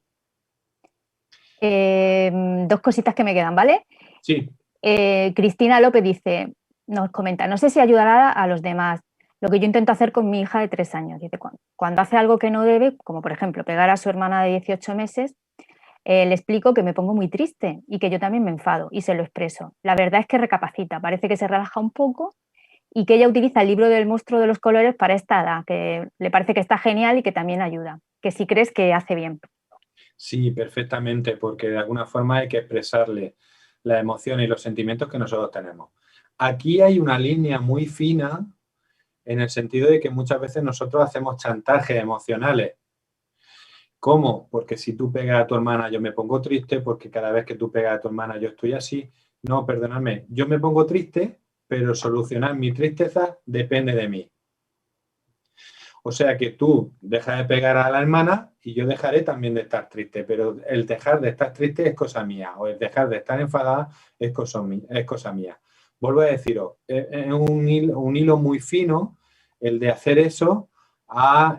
2 cositas que me quedan, ¿vale? Sí. Cristina López dice, nos comenta, no sé si ayudará a los demás, Lo que yo intento hacer con mi hija de 3 años. Dice, cuando hace algo que no debe, como por ejemplo pegar a su hermana de 18 meses, le explico que me pongo muy triste y que yo también me enfado y se lo expreso. La verdad es que recapacita, parece que se relaja un poco y que ella utiliza el libro del monstruo de los colores para esta edad, que le parece que está genial y que también ayuda, que si crees que hace bien. Sí, perfectamente, porque de alguna forma hay que expresarle las emociones y los sentimientos que nosotros tenemos. Aquí hay una línea muy fina en el sentido de que muchas veces nosotros hacemos chantajes emocionales. ¿Cómo? Porque si tú pegas a tu hermana yo me pongo triste, porque cada vez que tú pegas a tu hermana yo estoy así. No, perdóname, yo me pongo triste, pero solucionar mi tristeza depende de mí. O sea que tú dejas de pegar a la hermana y yo dejaré también de estar triste, pero el dejar de estar triste es cosa mía, o el dejar de estar enfadada es cosa mía. Vuelvo a deciros, es un hilo muy fino el de hacer eso a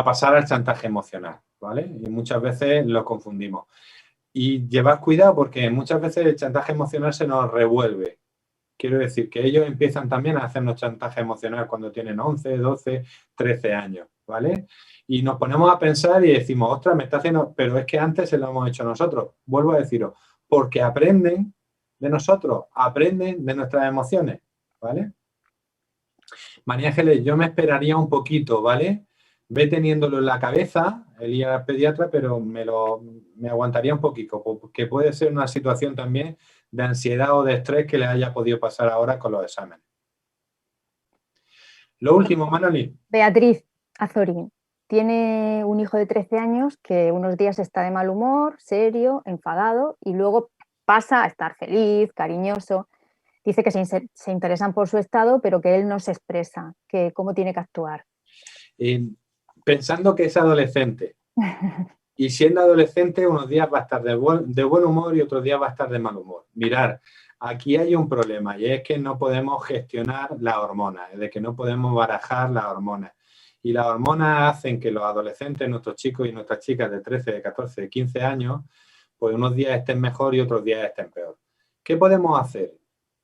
pasar al chantaje emocional, ¿vale? Y muchas veces lo confundimos. Y llevad cuidado porque muchas veces el chantaje emocional se nos revuelve. Quiero decir que ellos empiezan también a hacernos chantaje emocional cuando tienen 11, 12, 13 años, ¿vale? Y nos ponemos a pensar y decimos, ostras, me está haciendo... Pero es que antes se lo hemos hecho nosotros. Vuelvo a deciros, porque aprenden de nosotros, aprenden de nuestras emociones, ¿vale? María Ángeles, yo me esperaría un poquito, ¿vale? Ve teniéndolo en la cabeza, el ir al pediatra, pero me aguantaría un poquito, porque puede ser una situación también de ansiedad o de estrés que le haya podido pasar ahora con los exámenes. Lo último, Manoli. Beatriz Azorín tiene un hijo de 13 años que unos días está de mal humor, serio, enfadado y luego pasa a estar feliz, cariñoso. Dice que se interesan por su estado, pero que él no se expresa, que cómo tiene que actuar. Pensando que es adolescente. Y siendo adolescente, unos días va a estar de buen humor y otros días va a estar de mal humor. Mirar, aquí hay un problema y es que no podemos gestionar las hormonas, es de que no podemos barajar las hormonas. Y las hormonas hacen que los adolescentes, nuestros chicos y nuestras chicas de 13, de 14, de 15 años, pues unos días estén mejor y otros días estén peor. ¿Qué podemos hacer?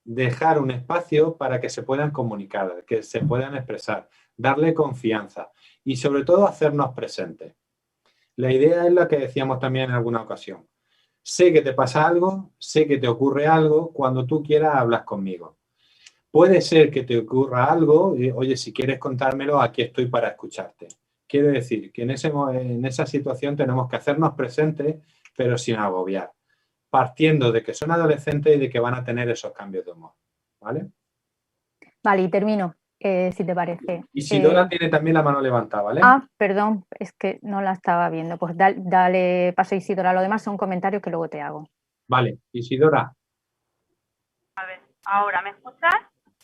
Dejar un espacio para que se puedan comunicar, que se puedan expresar, darle confianza y sobre todo hacernos presentes. La idea es la que decíamos también en alguna ocasión. Sé que te pasa algo, sé que te ocurre algo, cuando tú quieras hablas conmigo. Puede ser que te ocurra algo, y, oye, si quieres contármelo, aquí estoy para escucharte. Quiero decir que en esa situación tenemos que hacernos presentes, pero sin agobiar, partiendo de que son adolescentes y de que van a tener esos cambios de humor, ¿vale? Vale, y termino. Si te parece. Isidora tiene también la mano levantada, ¿vale? Ah, perdón, es que no la estaba viendo. Pues dale paso a Isidora. Lo demás son comentarios que luego te hago. Vale, Isidora. A ver, ahora, ¿me escuchas?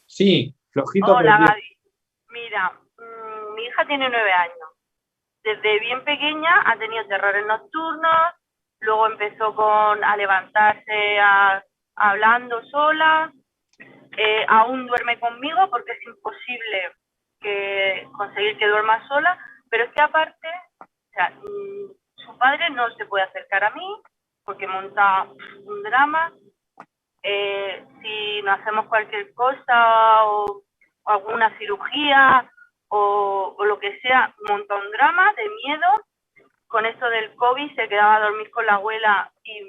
Sí, flojito. Hola, Gaby. Mira, mi hija tiene 9 años. Desde bien pequeña ha tenido terrores nocturnos, luego empezó a levantarse hablando sola. Aún duerme conmigo porque es imposible conseguir que duerma sola, pero es que aparte, o sea, su padre no se puede acercar a mí porque monta un drama. Si nos hacemos cualquier cosa o alguna cirugía o lo que sea, monta un drama de miedo. Con esto del COVID se quedaba a dormir con la abuela y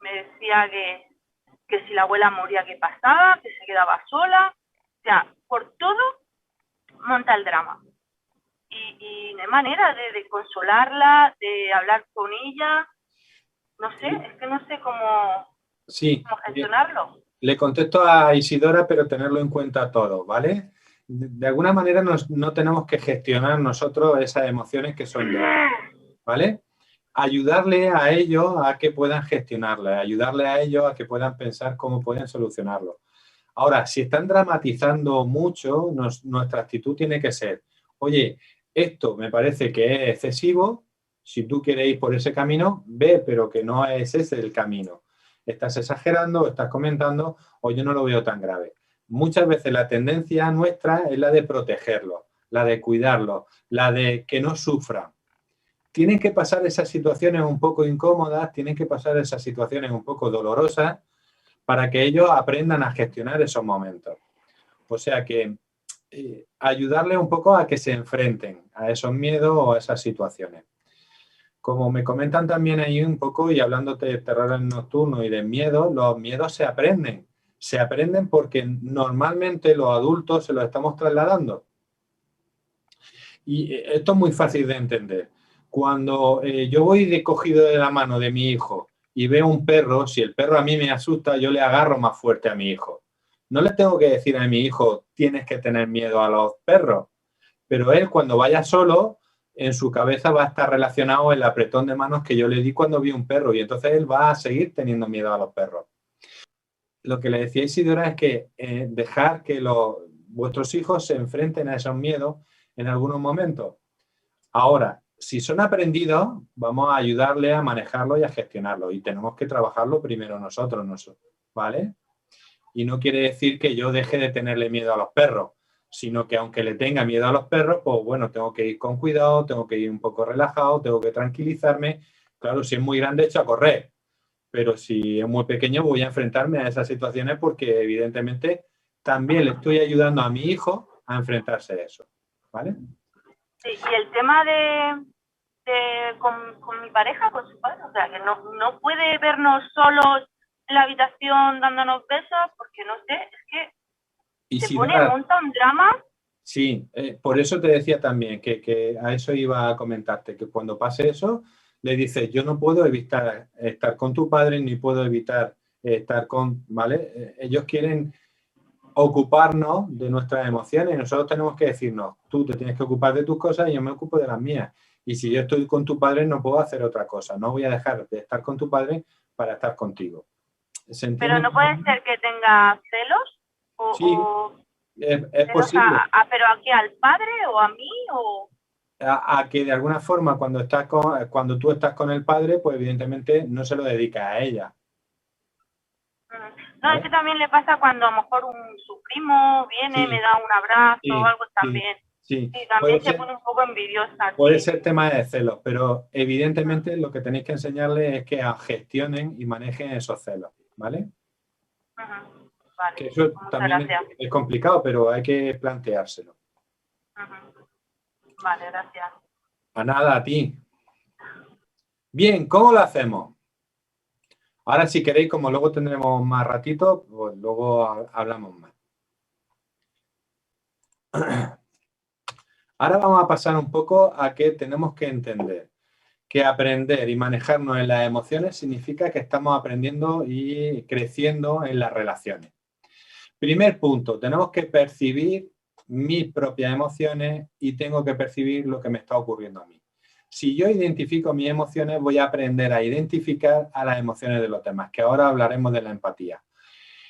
me decía que si la abuela moría, ¿qué pasaba? Que se quedaba sola. O sea, por todo monta el drama. Y no hay manera de consolarla, de hablar con ella. No sé, es que no sé cómo gestionarlo. Le contesto a Isidora, pero tenerlo en cuenta todo, ¿vale? De alguna manera no tenemos que gestionar nosotros esas emociones que son de ellos, ¿vale? Ayudarle a ellos a que puedan gestionarle, ayudarle a ellos a que puedan pensar cómo pueden solucionarlo. Ahora, si están dramatizando mucho, nuestra actitud tiene que ser, oye, esto me parece que es excesivo, si tú quieres ir por ese camino, ve, pero que no es ese el camino. Estás exagerando, estás comentando, o yo no lo veo tan grave. Muchas veces la tendencia nuestra es la de protegerlos, la de cuidarlos, la de que no sufran. Tienen que pasar esas situaciones un poco incómodas, tienen que pasar esas situaciones un poco dolorosas para que ellos aprendan a gestionar esos momentos. O sea que ayudarle un poco a que se enfrenten a esos miedos o a esas situaciones. Como me comentan también ahí un poco, y hablándote de terror nocturno y de miedo, los miedos se aprenden. Se aprenden porque normalmente los adultos se los estamos trasladando. Y esto es muy fácil de entender. Cuando yo voy cogido de la mano de mi hijo y veo un perro, si el perro a mí me asusta, yo le agarro más fuerte a mi hijo. No le tengo que decir a mi hijo, tienes que tener miedo a los perros. Pero él, cuando vaya solo, en su cabeza va a estar relacionado el apretón de manos que yo le di cuando vi un perro. Y entonces él va a seguir teniendo miedo a los perros. Lo que le decía Isidora es que dejar que vuestros hijos se enfrenten a esos miedos en algunos momentos. Ahora, si son aprendidos, vamos a ayudarle a manejarlo y a gestionarlo. Y tenemos que trabajarlo primero nosotros, ¿vale? Y no quiere decir que yo deje de tenerle miedo a los perros, sino que aunque le tenga miedo a los perros, pues bueno, tengo que ir con cuidado, tengo que ir un poco relajado, tengo que tranquilizarme. Claro, si es muy grande, echo a correr. Pero si es muy pequeño, voy a enfrentarme a esas situaciones porque evidentemente también le estoy ayudando a mi hijo a enfrentarse a eso, ¿vale? Sí, y el tema con mi pareja, con su padre, o sea, que no puede vernos solos en la habitación dándonos besos, porque no sé, es que y se si pone un montón drama. Sí, por eso te decía también que a eso iba a comentarte, que cuando pase eso, le dices, yo no puedo evitar estar con tu padre, ni puedo evitar estar ¿vale? Ellos quieren ocuparnos de nuestras emociones y nosotros tenemos que decirnos, tú te tienes que ocupar de tus cosas y yo me ocupo de las mías. Y si yo estoy con tu padre, no puedo hacer otra cosa. No voy a dejar de estar con tu padre para estar contigo. Pero no puede ser que tenga celos Sí, es posible. ¿Pero aquí al padre o a mí? A que de alguna forma cuando tú estás con el padre, pues evidentemente no se lo dedica a ella. No, ¿vale? Es que también le pasa cuando a lo mejor su primo viene, me da un abrazo o algo también. Sí, también se pone un poco envidiosa. Puede ser tema de celos, pero evidentemente lo que tenéis que enseñarles es que gestionen y manejen esos celos, ¿vale? Vale. Que eso también es complicado, pero hay que planteárselo. Vale, gracias. A nada, a ti. Bien, ¿cómo lo hacemos? Ahora, si queréis, como luego tendremos más ratito, pues luego hablamos más. Ahora vamos a pasar un poco a que tenemos que entender que aprender y manejarnos en las emociones significa que estamos aprendiendo y creciendo en las relaciones. Primer punto, tenemos que percibir mis propias emociones y tengo que percibir lo que me está ocurriendo a mí. Si yo identifico mis emociones, voy a aprender a identificar a las emociones de los demás, que ahora hablaremos de la empatía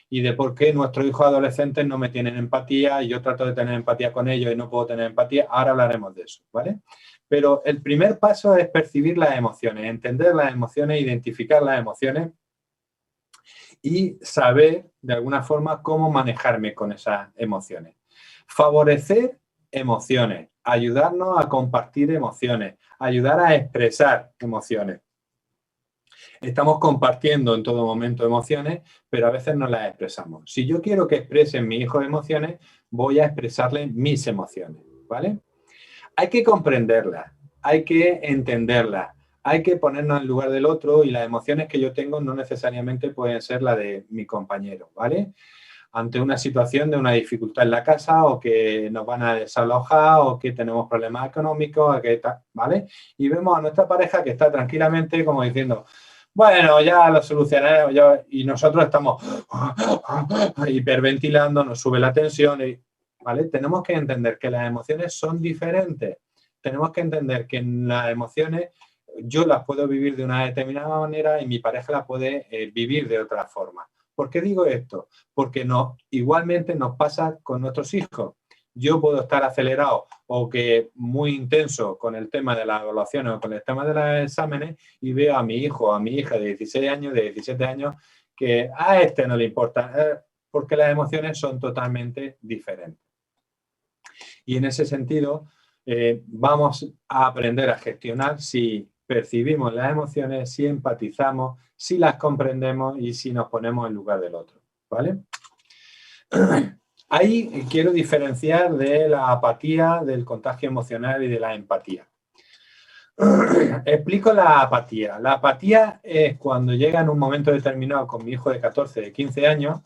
y de por qué nuestros hijos adolescentes no me tienen empatía y yo trato de tener empatía con ellos y no puedo tener empatía. Ahora hablaremos de eso, ¿vale? Pero el primer paso es percibir las emociones, entender las emociones, identificar las emociones y saber, de alguna forma, cómo manejarme con esas emociones. Favorecer emociones, ayudarnos a compartir emociones, ayudar a expresar emociones. Estamos compartiendo en todo momento emociones, pero a veces no las expresamos. Si yo quiero que expresen mis hijos emociones, voy a expresarles mis emociones, ¿vale? Hay que comprenderlas, hay que entenderlas, hay que ponernos en lugar del otro y las emociones que yo tengo no necesariamente pueden ser las de mi compañero, ¿vale? Ante una situación de una dificultad en la casa o que nos van a desalojar o que tenemos problemas económicos, ¿vale? Y vemos a nuestra pareja que está tranquilamente como diciendo, bueno, ya lo solucionaremos, y nosotros estamos hiperventilando, nos sube la tensión, ¿vale? Tenemos que entender que las emociones son diferentes. Tenemos que entender que las emociones yo las puedo vivir de una determinada manera y mi pareja las puede vivir de otra forma. ¿Por qué digo esto? Porque igualmente nos pasa con nuestros hijos. Yo puedo estar acelerado o que muy intenso con el tema de las evaluaciones o con el tema de los exámenes y veo a mi hijo o a mi hija de 16 años, de 17 años, que a este no le importa, porque las emociones son totalmente diferentes. Y en ese sentido, vamos a aprender a gestionar si percibimos las emociones, si empatizamos, si las comprendemos y si nos ponemos en lugar del otro, ¿vale? Ahí quiero diferenciar de la apatía, del contagio emocional y de la empatía. Explico la apatía. La apatía es cuando llega en un momento determinado con mi hijo de 14, de 15 años,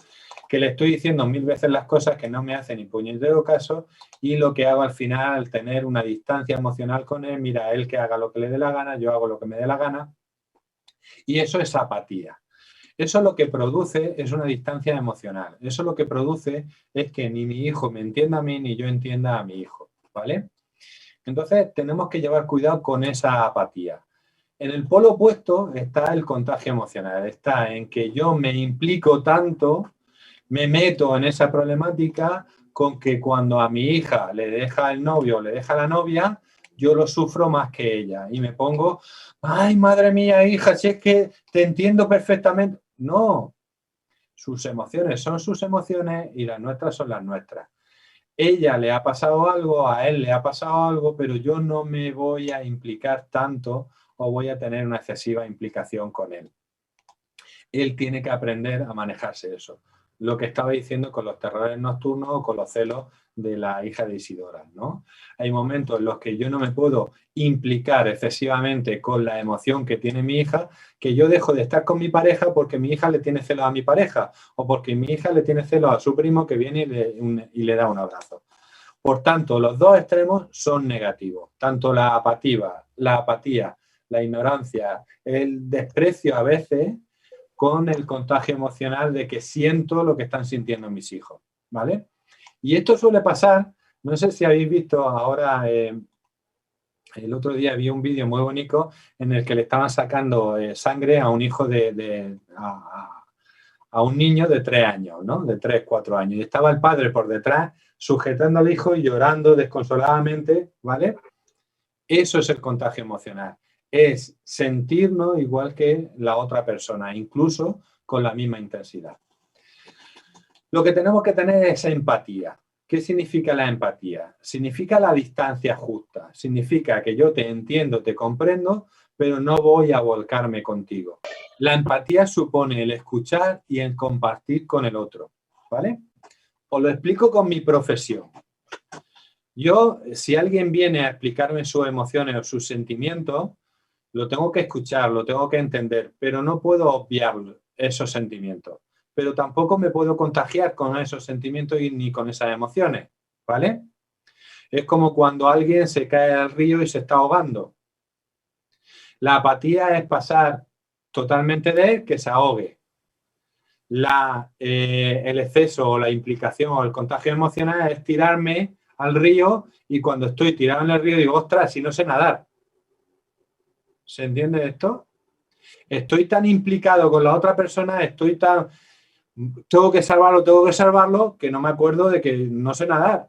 que le estoy diciendo 1000 veces las cosas que no me hacen ni puñetero caso, y lo que hago al final, tener una distancia emocional con él, mira, él que haga lo que le dé la gana, yo hago lo que me dé la gana, y eso es apatía. Eso lo que produce es una distancia emocional. Eso lo que produce es que ni mi hijo me entienda a mí, ni yo entienda a mi hijo, ¿vale? Entonces tenemos que llevar cuidado con esa apatía. En el polo opuesto está el contagio emocional, está en que yo me implico tanto, me meto en esa problemática con que cuando a mi hija le deja el novio o le deja la novia, yo lo sufro más que ella y me pongo, ay, madre mía, hija, si es que te entiendo perfectamente. No, sus emociones son sus emociones y las nuestras son las nuestras. Ella le ha pasado algo, a él le ha pasado algo, pero yo no me voy a implicar tanto o voy a tener una excesiva implicación con él. Él tiene que aprender a manejarse eso. Lo que estaba diciendo con los terrores nocturnos o con los celos de la hija de Isidora, ¿no? Hay momentos en los que yo no me puedo implicar excesivamente con la emoción que tiene mi hija, que yo dejo de estar con mi pareja porque mi hija le tiene celos a mi pareja o porque mi hija le tiene celos a su primo que viene y le da un abrazo. Por tanto, los dos extremos son negativos. Tanto la apatía, la ignorancia, el desprecio a veces con el contagio emocional de que siento lo que están sintiendo mis hijos, ¿vale? Y esto suele pasar, no sé si habéis visto ahora, el otro día vi un vídeo muy bonito en el que le estaban sacando sangre a un hijo a un niño de 3 años, ¿no? De 3, 4 años. Y estaba el padre por detrás sujetando al hijo y llorando desconsoladamente, ¿vale? Eso es el contagio emocional. Es sentirnos igual que la otra persona, incluso con la misma intensidad. Lo que tenemos que tener es empatía. ¿Qué significa la empatía? Significa la distancia justa. Significa que yo te entiendo, te comprendo, pero no voy a volcarme contigo. La empatía supone el escuchar y el compartir con el otro, ¿vale? Os lo explico con mi profesión. Yo, si alguien viene a explicarme sus emociones o sus sentimientos, lo tengo que escuchar, lo tengo que entender, pero no puedo obviar esos sentimientos. Pero tampoco me puedo contagiar con esos sentimientos ni con esas emociones, ¿vale? Es como cuando alguien se cae al río y se está ahogando. La apatía es pasar totalmente de él, que se ahogue. El exceso o la implicación o el contagio emocional es tirarme al río y cuando estoy tirado en el río digo, ostras, si no sé nadar. ¿Se entiende esto? Estoy tan implicado con la otra persona, tengo que salvarlo, que no me acuerdo de que no sé nadar.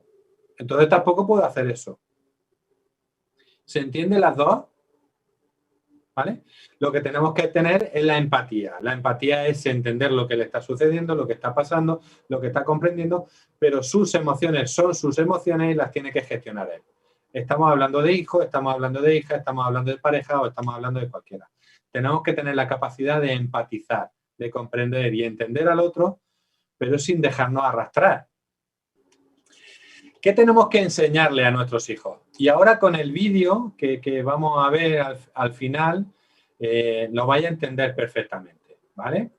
Entonces tampoco puedo hacer eso. ¿Se entienden las dos? ¿Vale? Lo que tenemos que tener es la empatía. La empatía es entender lo que le está sucediendo, lo que está pasando, lo que está comprendiendo, pero sus emociones son sus emociones y las tiene que gestionar él. Estamos hablando de hijos, estamos hablando de hija, estamos hablando de pareja o estamos hablando de cualquiera. Tenemos que tener la capacidad de empatizar, de comprender y entender al otro, pero sin dejarnos arrastrar. ¿Qué tenemos que enseñarle a nuestros hijos? Y ahora con el vídeo que vamos a ver al final, lo vais a entender perfectamente, ¿vale?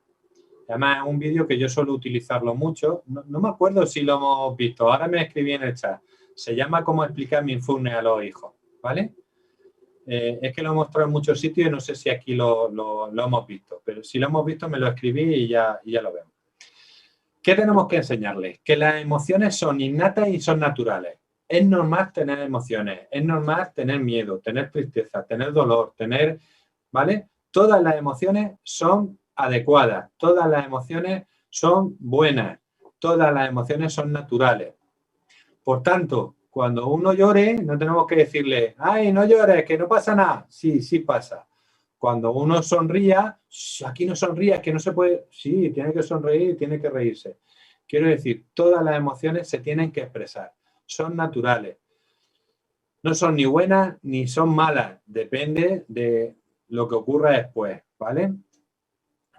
Además es un vídeo que yo suelo utilizarlo mucho. No me acuerdo si lo hemos visto. Ahora me escribí en el chat. Se llama Cómo explicar mindfulness a los hijos, ¿vale? Es que lo he mostrado en muchos sitios y no sé si aquí lo hemos visto. Pero si lo hemos visto me lo escribí y ya lo vemos. ¿Qué tenemos que enseñarles? Que las emociones son innatas y son naturales. Es normal tener emociones, es normal tener miedo, tener tristeza, tener dolor, ¿vale? Todas las emociones son adecuadas, todas las emociones son buenas, todas las emociones son naturales. Por tanto, cuando uno llore, no tenemos que decirle, ay, no llores, que no pasa nada. Sí, sí pasa. Cuando uno sonría, aquí no sonrías, que no se puede. Sí, tiene que sonreír, tiene que reírse. Quiero decir, todas las emociones se tienen que expresar. Son naturales. No son ni buenas ni son malas. Depende de lo que ocurra después, ¿vale?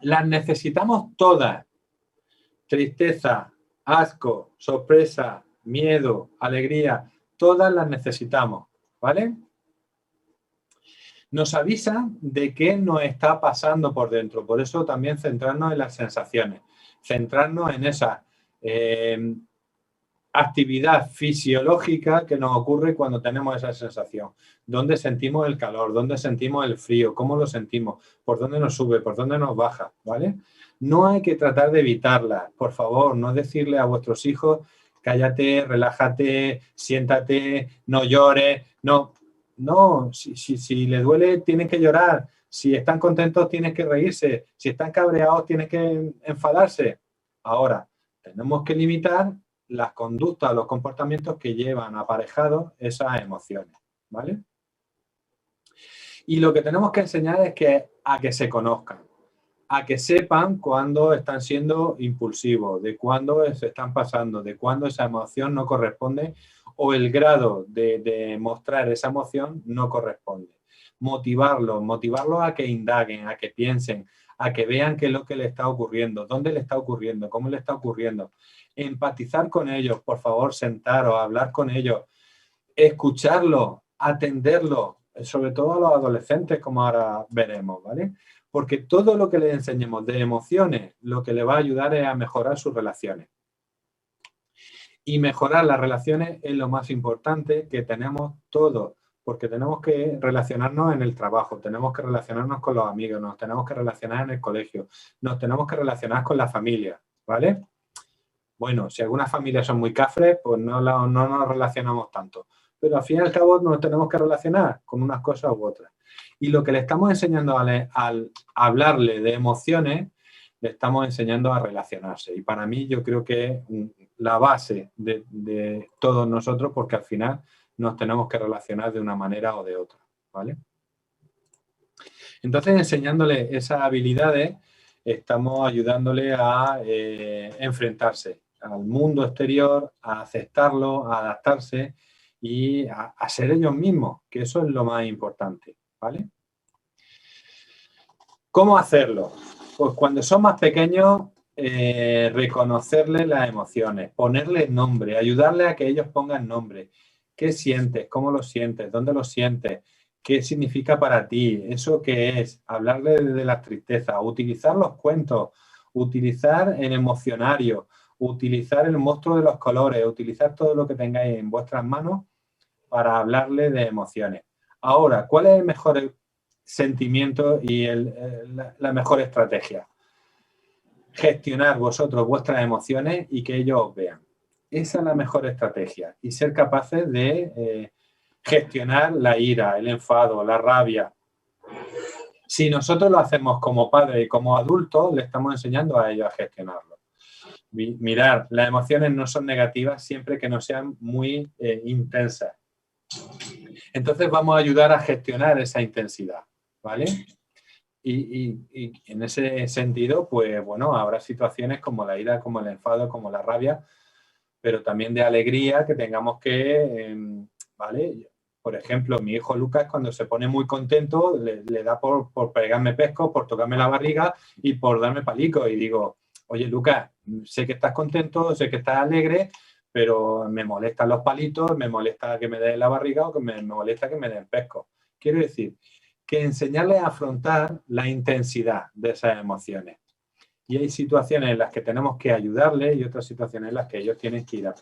Las necesitamos todas. Tristeza, asco, sorpresa, miedo, alegría, todas las necesitamos, ¿vale? Nos avisan de qué nos está pasando por dentro. Por eso también centrarnos en las sensaciones, centrarnos en esa actividad fisiológica que nos ocurre cuando tenemos esa sensación. ¿Dónde sentimos el calor? ¿Dónde sentimos el frío? ¿Cómo lo sentimos? ¿Por dónde nos sube? ¿Por dónde nos baja? ¿Vale? No hay que tratar de evitarla. Por favor, no decirle a vuestros hijos, cállate, relájate, siéntate, no llores. No, si le duele, tienen que llorar. Si están contentos, tienen que reírse. Si están cabreados, tienen que enfadarse. Ahora, tenemos que limitar las conductas, los comportamientos que llevan aparejados esas emociones, ¿vale? Y lo que tenemos que enseñar es a que se conozcan, a que sepan cuándo están siendo impulsivos, de cuándo se están pasando, de cuándo esa emoción no corresponde o el grado de mostrar esa emoción no corresponde. Motivarlos a que indaguen, a que piensen, a que vean qué es lo que le está ocurriendo, dónde le está ocurriendo, cómo le está ocurriendo. Empatizar con ellos, por favor, sentaros, hablar con ellos, escucharlos, atenderlos, sobre todo a los adolescentes, como ahora veremos, ¿vale? Porque todo lo que les enseñemos de emociones, lo que les va a ayudar es a mejorar sus relaciones. Y mejorar las relaciones es lo más importante que tenemos todos, porque tenemos que relacionarnos en el trabajo, tenemos que relacionarnos con los amigos, nos tenemos que relacionar en el colegio, nos tenemos que relacionar con la familia, ¿vale? Bueno, si algunas familias son muy cafres, pues no nos relacionamos tanto. Pero al fin y al cabo nos tenemos que relacionar con unas cosas u otras. Y lo que le estamos enseñando al hablarle de emociones, le estamos enseñando a relacionarse. Y para mí yo creo que es la base de todos nosotros, porque al final nos tenemos que relacionar de una manera o de otra, ¿vale? Entonces, enseñándole esas habilidades, estamos ayudándole a enfrentarse al mundo exterior, a aceptarlo, a adaptarse y a ser ellos mismos, que eso es lo más importante, ¿vale? ¿Cómo hacerlo? Pues cuando son más pequeños, reconocerles las emociones, ponerles nombre, ayudarles a que ellos pongan nombre. ¿Qué sientes? ¿Cómo lo sientes? ¿Dónde lo sientes? ¿Qué significa para ti? ¿Eso qué es? Hablarle de las tristezas, utilizar los cuentos, utilizar el emocionario, utilizar el monstruo de los colores, utilizar todo lo que tengáis en vuestras manos para hablarle de emociones. Ahora, ¿cuál es el mejor sentimiento y la mejor estrategia? Gestionar vosotros vuestras emociones y que ellos os vean. Esa es la mejor estrategia y ser capaces de gestionar la ira, el enfado, la rabia. Si nosotros lo hacemos como padres y como adultos, le estamos enseñando a ellos a gestionarlo. Mirar, las emociones no son negativas siempre que no sean muy intensas. Entonces vamos a ayudar a gestionar esa intensidad, ¿vale? Y en ese sentido, pues bueno, habrá situaciones como la ira, como el enfado, como la rabia, pero también de alegría que tengamos que, ¿vale? Por ejemplo, mi hijo Lucas, cuando se pone muy contento, le da por pegarme pesco, por tocarme la barriga y por darme palico. Y digo, oye, Lucas, sé que estás contento, sé que estás alegre, pero me molestan los palitos, me molesta que me den la barriga o que me molesta que me den pesco. Quiero decir, que enseñarles a afrontar la intensidad de esas emociones. Y hay situaciones en las que tenemos que ayudarles y otras situaciones en las que ellos tienen que ir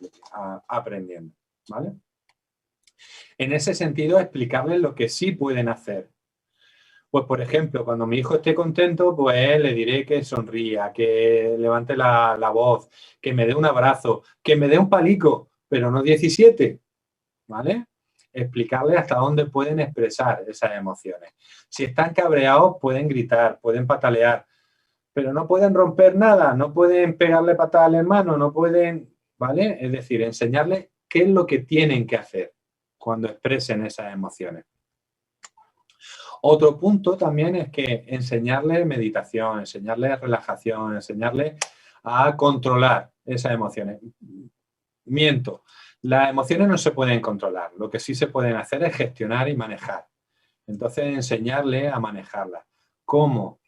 aprendiendo, ¿vale? En ese sentido, explicarles lo que sí pueden hacer. Pues, por ejemplo, cuando mi hijo esté contento, pues le diré que sonría, que levante la voz, que me dé un abrazo, que me dé un palico, pero no 17, ¿vale? Explicarles hasta dónde pueden expresar esas emociones. Si están cabreados, pueden gritar, pueden patalear, pero no pueden romper nada, no pueden pegarle patada al hermano, no pueden, ¿vale? Es decir, enseñarles qué es lo que tienen que hacer cuando expresen esas emociones. Otro punto también es que enseñarles meditación, enseñarles relajación, enseñarles a controlar esas emociones. Miento, las emociones no se pueden controlar, lo que sí se pueden hacer es gestionar y manejar. Entonces, enseñarles a manejarlas. ¿Cómo?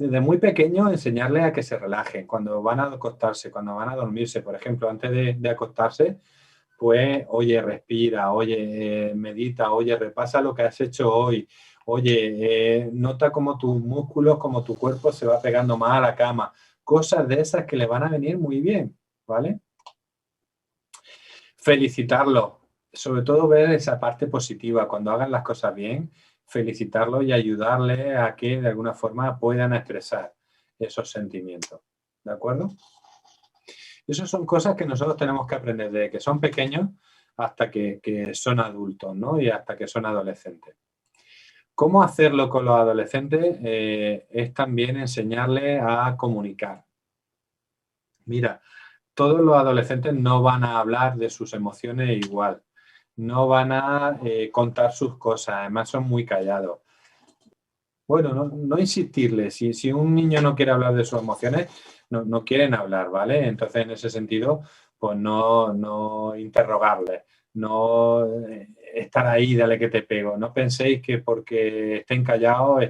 desde muy pequeños enseñarles a que se relajen cuando van a acostarse, cuando van a dormirse. Por ejemplo, antes de acostarse, pues, oye, respira, oye, medita, oye, repasa lo que has hecho hoy, oye, nota cómo tus músculos, cómo tu cuerpo se va pegando más a la cama. Cosas de esas que le van a venir muy bien, ¿vale? Felicitarlos, sobre todo ver esa parte positiva, cuando hagan las cosas bien, felicitarlos y ayudarles a que de alguna forma puedan expresar esos sentimientos, ¿de acuerdo? Esas son cosas que nosotros tenemos que aprender desde que son pequeños hasta que son adultos, ¿no? Y hasta que son adolescentes. ¿Cómo hacerlo con los adolescentes? Es también enseñarles a comunicar. Mira, todos los adolescentes no van a hablar de sus emociones igual, no van a contar sus cosas, además son muy callados. Bueno, no insistirles, si un niño no quiere hablar de sus emociones, no quieren hablar, ¿vale? Entonces, en ese sentido, pues no interrogarles, no estar ahí, dale que te pego. No penséis que porque estén callados,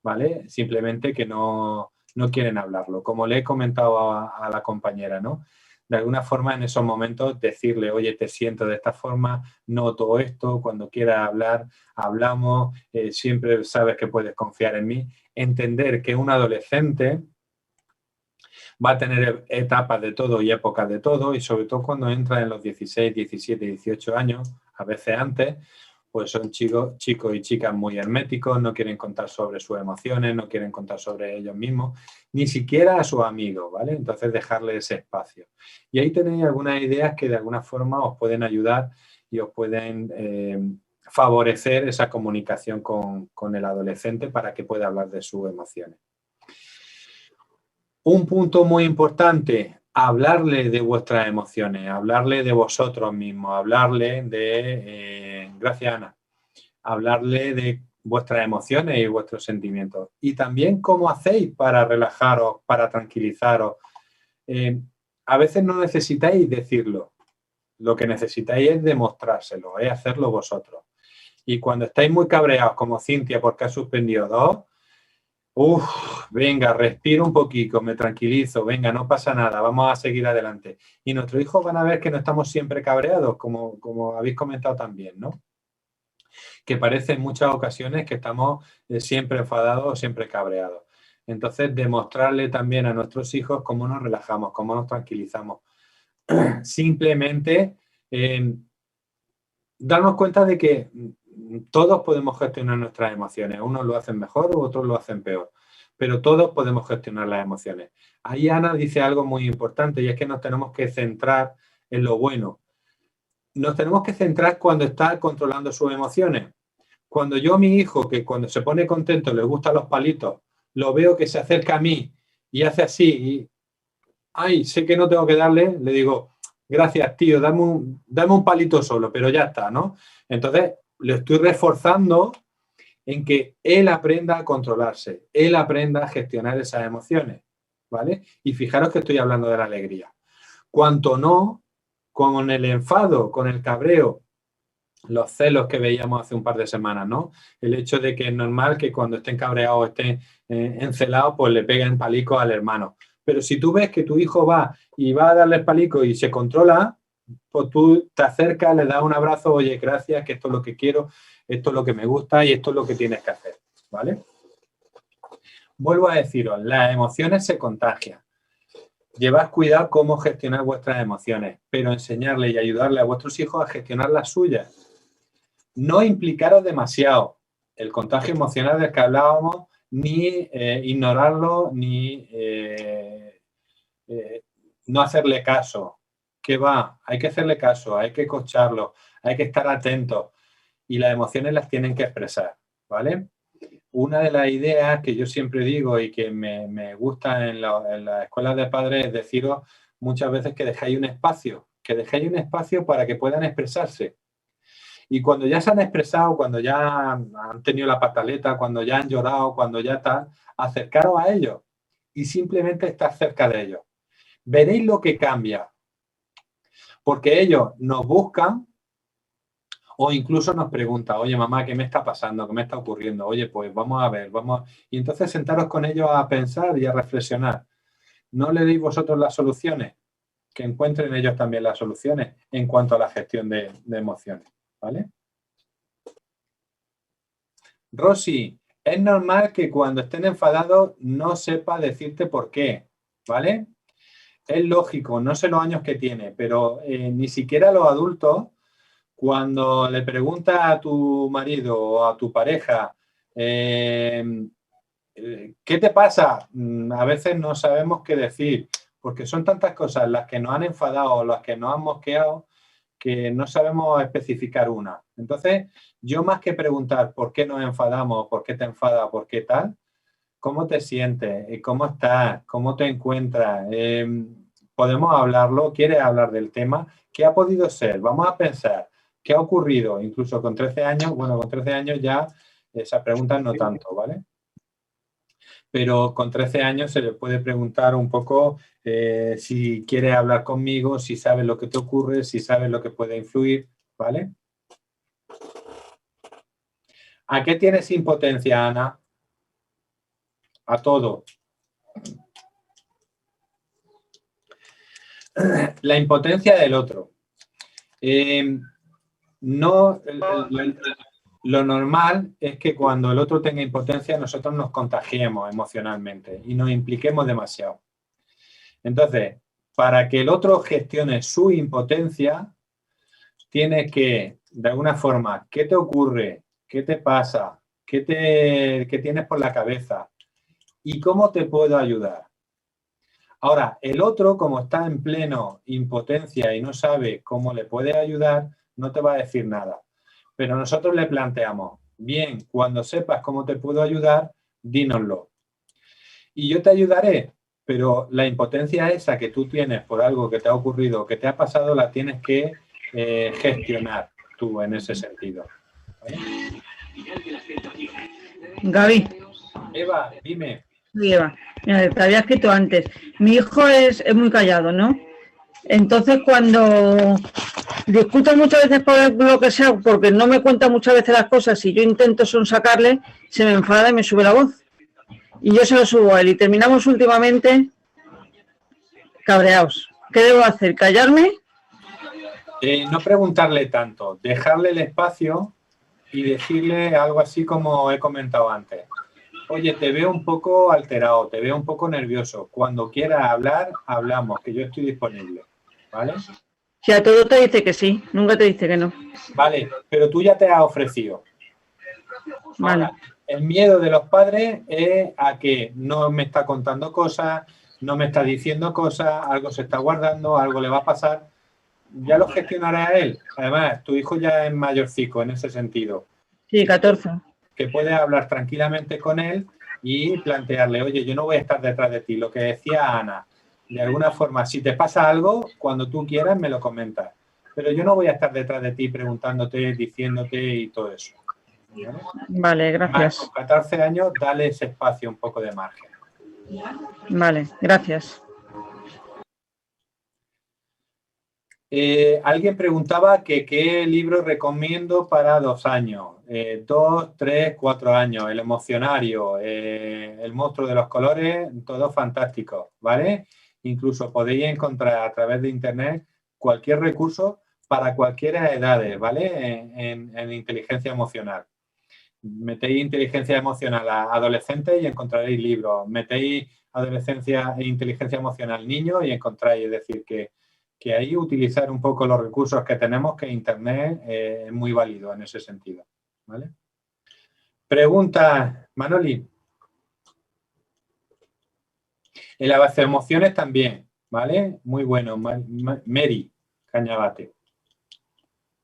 ¿vale? Simplemente que no quieren hablarlo. Como le he comentado a la compañera, ¿no? De alguna forma en esos momentos decirle, oye, te siento de esta forma, noto esto, cuando quieras hablar, hablamos, siempre sabes que puedes confiar en mí. Entender que un adolescente va a tener etapas de todo y épocas de todo, y sobre todo cuando entra en los 16, 17, 18 años, a veces antes, pues son chicos y chicas muy herméticos, no quieren contar sobre sus emociones, no quieren contar sobre ellos mismos, ni siquiera a sus amigos, ¿vale? Entonces dejarle ese espacio. Y ahí tenéis algunas ideas que de alguna forma os pueden ayudar y os pueden favorecer esa comunicación con el adolescente para que pueda hablar de sus emociones. Un punto muy importante, hablarle de vuestras emociones, hablarle de vosotros mismos, hablarle de, gracias Ana, hablarle de vuestras emociones y vuestros sentimientos. Y también cómo hacéis para relajaros, para tranquilizaros. A veces no necesitáis decirlo, lo que necesitáis es demostrárselo, es hacerlo vosotros. Y cuando estáis muy cabreados, como Cintia, porque ha suspendido 2, venga, respiro un poquito, me tranquilizo, venga, no pasa nada, vamos a seguir adelante. Y nuestros hijos van a ver que no estamos siempre cabreados, como habéis comentado también, ¿no? Que parece en muchas ocasiones que estamos siempre enfadados o siempre cabreados. Entonces, demostrarle también a nuestros hijos cómo nos relajamos, cómo nos tranquilizamos. Simplemente darnos cuenta de que todos podemos gestionar nuestras emociones. Unos lo hacen mejor, otros lo hacen peor. Pero todos podemos gestionar las emociones. Ahí Ana dice algo muy importante y es que nos tenemos que centrar en lo bueno. Nos tenemos que centrar cuando está controlando sus emociones. Cuando yo a mi hijo, que cuando se pone contento le gustan los palitos, lo veo que se acerca a mí y hace así y, ay, sé que no tengo que darle, le digo, gracias tío, dame un palito solo, pero ya está, ¿no? Entonces, le estoy reforzando en que él aprenda a controlarse, él aprenda a gestionar esas emociones, ¿vale? Y fijaros que estoy hablando de la alegría. Cuanto no, con el enfado, con el cabreo, los celos que veíamos hace un par de semanas, ¿no? El hecho de que es normal que cuando estén cabreados o estén encelados, pues le peguen palicos al hermano. Pero si tú ves que tu hijo va y va a darle el palico y se controla, pues tú te acercas, le das un abrazo, oye, gracias, que esto es lo que quiero, esto es lo que me gusta y esto es lo que tienes que hacer, ¿vale? Vuelvo a deciros, las emociones se contagian. Llevad cuidado cómo gestionar vuestras emociones, pero enseñarle y ayudarle a vuestros hijos a gestionar las suyas. No implicaros demasiado. El contagio emocional del que hablábamos, ni ignorarlo, ni no hacerle caso. ¿Qué va? Hay que hacerle caso, hay que coacharlo, hay que estar atentos y las emociones las tienen que expresar, ¿vale? Una de las ideas que yo siempre digo y que me gusta en las escuelas de padres es deciros muchas veces que dejéis un espacio para que puedan expresarse. Y cuando ya se han expresado, cuando ya han tenido la pataleta, cuando ya han llorado, cuando ya tal, acercaros a ellos y simplemente estar cerca de ellos. Veréis lo que cambia. Porque ellos nos buscan O incluso nos pregunta, oye, mamá, ¿qué me está pasando? ¿Qué me está ocurriendo? Oye, pues vamos a ver, vamos. Y entonces sentaros con ellos a pensar y a reflexionar. ¿No le deis vosotros las soluciones? Que encuentren ellos también las soluciones en cuanto a la gestión de emociones, ¿vale? Rosy, es normal que cuando estén enfadados no sepa decirte por qué, ¿vale? Es lógico, no sé los años que tiene, pero ni siquiera los adultos, cuando le preguntas a tu marido o a tu pareja, ¿qué te pasa? A veces no sabemos qué decir, porque son tantas cosas las que nos han enfadado o las que nos han mosqueado que no sabemos especificar una. Entonces, yo más que preguntar por qué nos enfadamos, por qué te enfadas, por qué tal, ¿cómo te sientes? ¿Cómo estás? ¿Cómo te encuentras? ¿Podemos hablarlo? ¿Quieres hablar del tema? ¿Qué ha podido ser? Vamos a pensar. ¿Qué ha ocurrido? Incluso con 13 años, bueno, con 13 años ya esa pregunta no tanto, ¿vale? Pero con 13 años se le puede preguntar un poco si quiere hablar conmigo, si sabe lo que te ocurre, si sabe lo que puede influir, ¿vale? ¿A qué tienes impotencia, Ana? A todo. La impotencia del otro. Lo normal es que cuando el otro tenga impotencia nosotros nos contagiemos emocionalmente y nos impliquemos demasiado. Entonces, para que el otro gestione su impotencia, tiene que, de alguna forma, ¿qué te ocurre? ¿Qué te pasa? ¿Qué tienes por la cabeza? ¿Y cómo te puedo ayudar? Ahora, el otro, como está en pleno impotencia y no sabe cómo le puede ayudar, no te va a decir nada. Pero nosotros le planteamos, bien, cuando sepas cómo te puedo ayudar, dínoslo. Y yo te ayudaré, pero la impotencia esa que tú tienes por algo que te ha ocurrido, que te ha pasado, la tienes que gestionar tú en ese sentido. ¿Vale? Gaby. Eva, dime. Sí, Eva. Mira, te había escrito antes. Mi hijo es muy callado, ¿no? Entonces, cuando discuto muchas veces por lo que sea, porque no me cuenta muchas veces las cosas y yo intento sonsacarle, se me enfada y me sube la voz. Y yo se lo subo a él y terminamos últimamente cabreados. ¿Qué debo hacer? ¿Callarme? No preguntarle tanto, dejarle el espacio y decirle algo así como he comentado antes. Oye, te veo un poco alterado, te veo un poco nervioso. Cuando quieras hablar, hablamos, que yo estoy disponible. ¿Vale? Si a todo te dice que sí, nunca te dice que no. Vale, pero tú ya te has ofrecido. Vale. Ahora, el miedo de los padres es a que no me está contando cosas, no me está diciendo cosas, algo se está guardando, algo le va a pasar. Ya lo gestionará él. Además, tu hijo ya es mayorcico en ese sentido. Sí, 14. Que puedes hablar tranquilamente con él y plantearle, oye, yo no voy a estar detrás de ti. Lo que decía Ana, de alguna forma, si te pasa algo, cuando tú quieras me lo comentas. Pero yo no voy a estar detrás de ti preguntándote, diciéndote y todo eso. Vale, gracias. Con 14 años, dale ese espacio, un poco de margen. Vale, gracias. Alguien preguntaba que qué libro recomiendo para 2 años, 2, 3, 4 años, El emocionario, El monstruo de los colores, todo fantástico, ¿vale? Incluso podéis encontrar a través de internet cualquier recurso para cualquier edades, ¿vale? En inteligencia emocional. Metéis inteligencia emocional a adolescentes y encontraréis libros. Metéis adolescencia e inteligencia emocional niños y encontráis, es decir, que ahí utilizar un poco los recursos que tenemos, que internet es muy válido en ese sentido, ¿vale? Pregunta, Manoli. En la base de emociones también, ¿vale? Muy bueno. Mary Cañabate.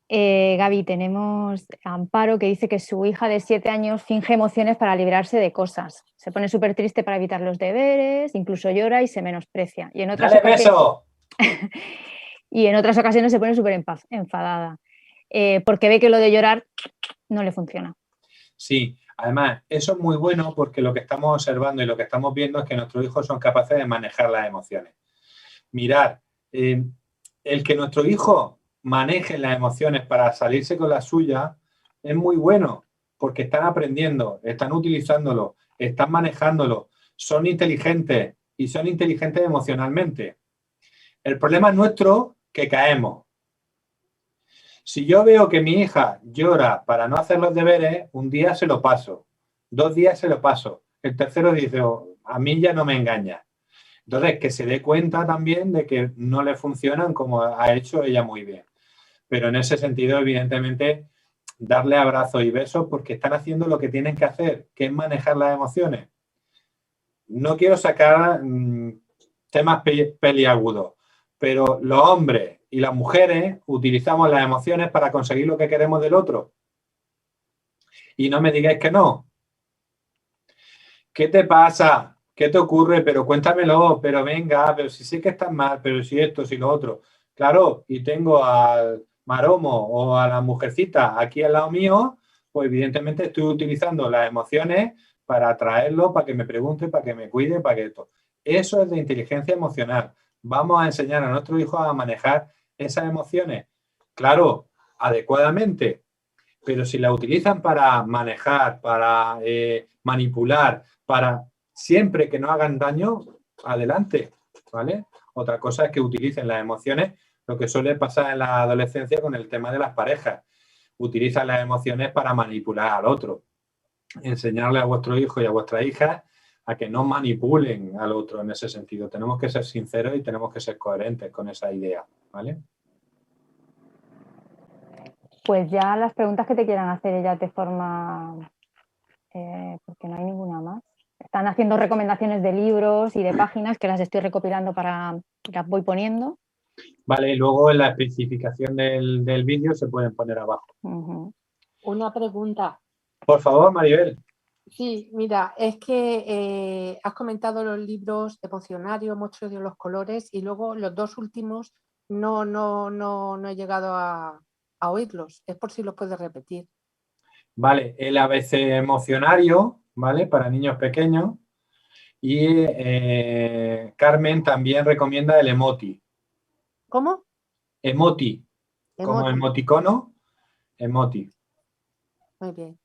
Gaby, tenemos a Amparo que dice que su hija de 7 años finge emociones para librarse de cosas. Se pone súper triste para evitar los deberes, incluso llora y se menosprecia. Y en otras y en otras ocasiones se pone súper enfadada, porque ve que lo de llorar no le funciona. Sí, además, eso es muy bueno porque lo que estamos observando y lo que estamos viendo es que nuestros hijos son capaces de manejar las emociones. Mirad, el que nuestro hijo manejen las emociones para salirse con la suya, es muy bueno, porque están aprendiendo, están utilizándolo, están manejándolo, son inteligentes y son inteligentes emocionalmente. El problema es nuestro que caemos. Si yo veo que mi hija llora para no hacer los deberes, un día se lo paso, 2 días se lo paso, el tercero dice, oh, a mí ya no me engaña. Entonces, que se dé cuenta también de que no le funcionan como ha hecho ella muy bien. Pero en ese sentido, evidentemente, darle abrazos y besos porque están haciendo lo que tienen que hacer, que es manejar las emociones. No quiero sacar temas peliagudos, pero los hombres y las mujeres utilizamos las emociones para conseguir lo que queremos del otro. Y no me digáis que no. ¿Qué te pasa? ¿Qué te ocurre? Pero cuéntamelo, pero venga, pero si sé que estás mal, pero si esto, si lo otro. Claro, y tengo al maromo o a la mujercita aquí al lado mío, pues evidentemente estoy utilizando las emociones para atraerlo, para que me pregunte, para que me cuide, para que esto. Eso es de inteligencia emocional. Vamos a enseñar a nuestros hijos a manejar esas emociones, claro, adecuadamente, pero si la utilizan para manejar, para manipular, para siempre que no hagan daño, adelante, ¿vale? Otra cosa es que utilicen las emociones, lo que suele pasar en la adolescencia con el tema de las parejas. Utilizan las emociones para manipular al otro. Enseñarle a vuestro hijo y a vuestra hija a que no manipulen al otro en ese sentido. Tenemos que ser sinceros y tenemos que ser coherentes con esa idea, ¿vale? Pues ya las preguntas que te quieran hacer ellas de forma... porque no hay ninguna más. Están haciendo recomendaciones de libros y de páginas que las estoy recopilando las voy poniendo. Vale, y luego en la especificación del vídeo se pueden poner abajo. Una pregunta. Por favor, Maribel. Sí, mira, es que has comentado los libros emocionarios, Monstruos de los colores, y luego los 2 últimos no he llegado a oírlos. Es por si los puedes repetir. Vale, el ABC emocionario, ¿vale? Para niños pequeños. Y Carmen también recomienda el emoti. ¿Cómo? Emoti. Como emoticono, emoti. Muy bien.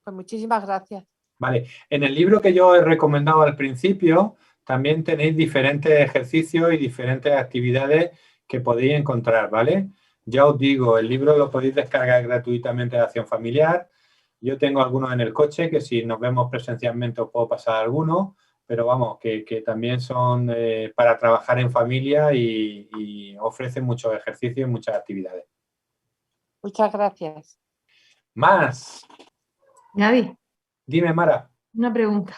Pues muchísimas gracias. Vale, en el libro que yo he recomendado al principio también tenéis diferentes ejercicios y diferentes actividades que podéis encontrar, ¿vale? Ya os digo, el libro lo podéis descargar gratuitamente de Acción Familiar. Yo tengo algunos en el coche que si nos vemos presencialmente os puedo pasar algunos, pero vamos, que también son para trabajar en familia y ofrecen muchos ejercicios y muchas actividades. Muchas gracias. Más. Gaby. Dime, Mara. Una pregunta.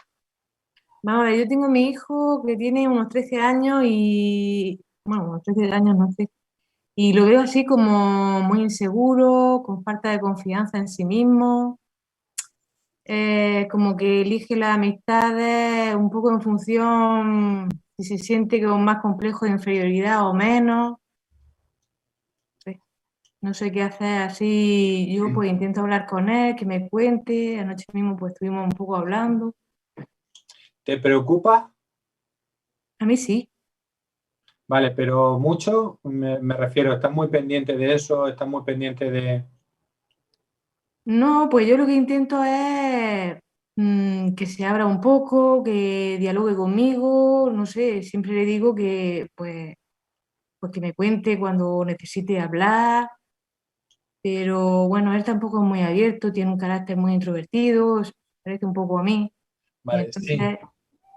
Vamos a ver, yo tengo a mi hijo que tiene unos 13 años y... Bueno, unos 13 años, no sé. Y lo veo así como muy inseguro, con falta de confianza en sí mismo. Como que elige las amistades un poco en función si se siente con más complejo de inferioridad o menos. No sé qué hacer así. Yo pues intento hablar con él, que me cuente. Anoche mismo pues estuvimos un poco hablando. ¿Te preocupa? A mí sí. Vale, pero mucho, me refiero, ¿estás muy pendiente de eso? ¿Estás muy pendiente de...? No, pues yo lo que intento es que se abra un poco, que dialogue conmigo, no sé, siempre le digo que pues que me cuente cuando necesite hablar, pero bueno, él tampoco es muy abierto, tiene un carácter muy introvertido, se parece un poco a mí. Vale, Entonces, sí.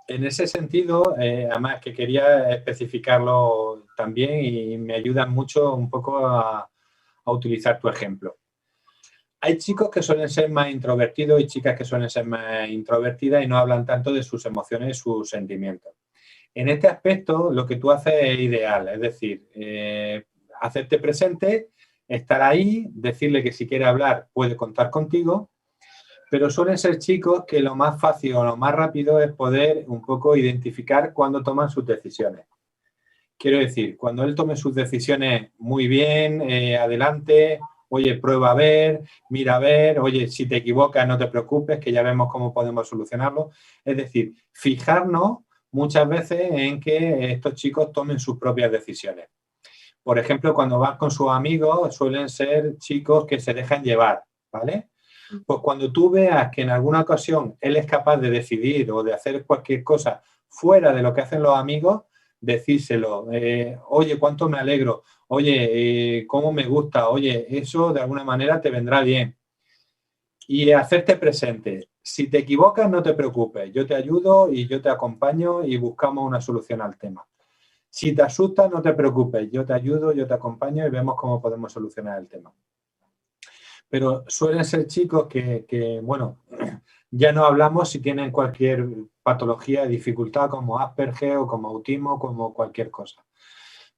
En ese sentido, además que quería especificarlo también y me ayuda mucho un poco a utilizar tu ejemplo. Hay chicos que suelen ser más introvertidos y chicas que suelen ser más introvertidas y no hablan tanto de sus emociones y sus sentimientos. En este aspecto, lo que tú haces es ideal, es decir, hacerte presente, estar ahí, decirle que si quiere hablar puede contar contigo, pero suelen ser chicos que lo más fácil o lo más rápido es poder un poco identificar cuándo toman sus decisiones. Quiero decir, cuando él tome sus decisiones muy bien, adelante, oye, prueba a ver, mira a ver, oye, si te equivocas no te preocupes, que ya vemos cómo podemos solucionarlo. Es decir, fijarnos muchas veces en que estos chicos tomen sus propias decisiones. Por ejemplo, cuando vas con sus amigos, suelen ser chicos que se dejan llevar, ¿vale? Pues cuando tú veas que en alguna ocasión él es capaz de decidir o de hacer cualquier cosa fuera de lo que hacen los amigos, decírselo. Oye, cuánto me alegro. Oye, cómo me gusta. Oye, eso de alguna manera te vendrá bien. Y hacerte presente. Si te equivocas, no te preocupes. Yo te ayudo y yo te acompaño y buscamos una solución al tema. Si te asustas, no te preocupes. Yo te ayudo, yo te acompaño y vemos cómo podemos solucionar el tema. Pero suelen ser chicos que, bueno, ya no hablamos si tienen cualquier patología, dificultad como Asperger o como autismo, como cualquier cosa.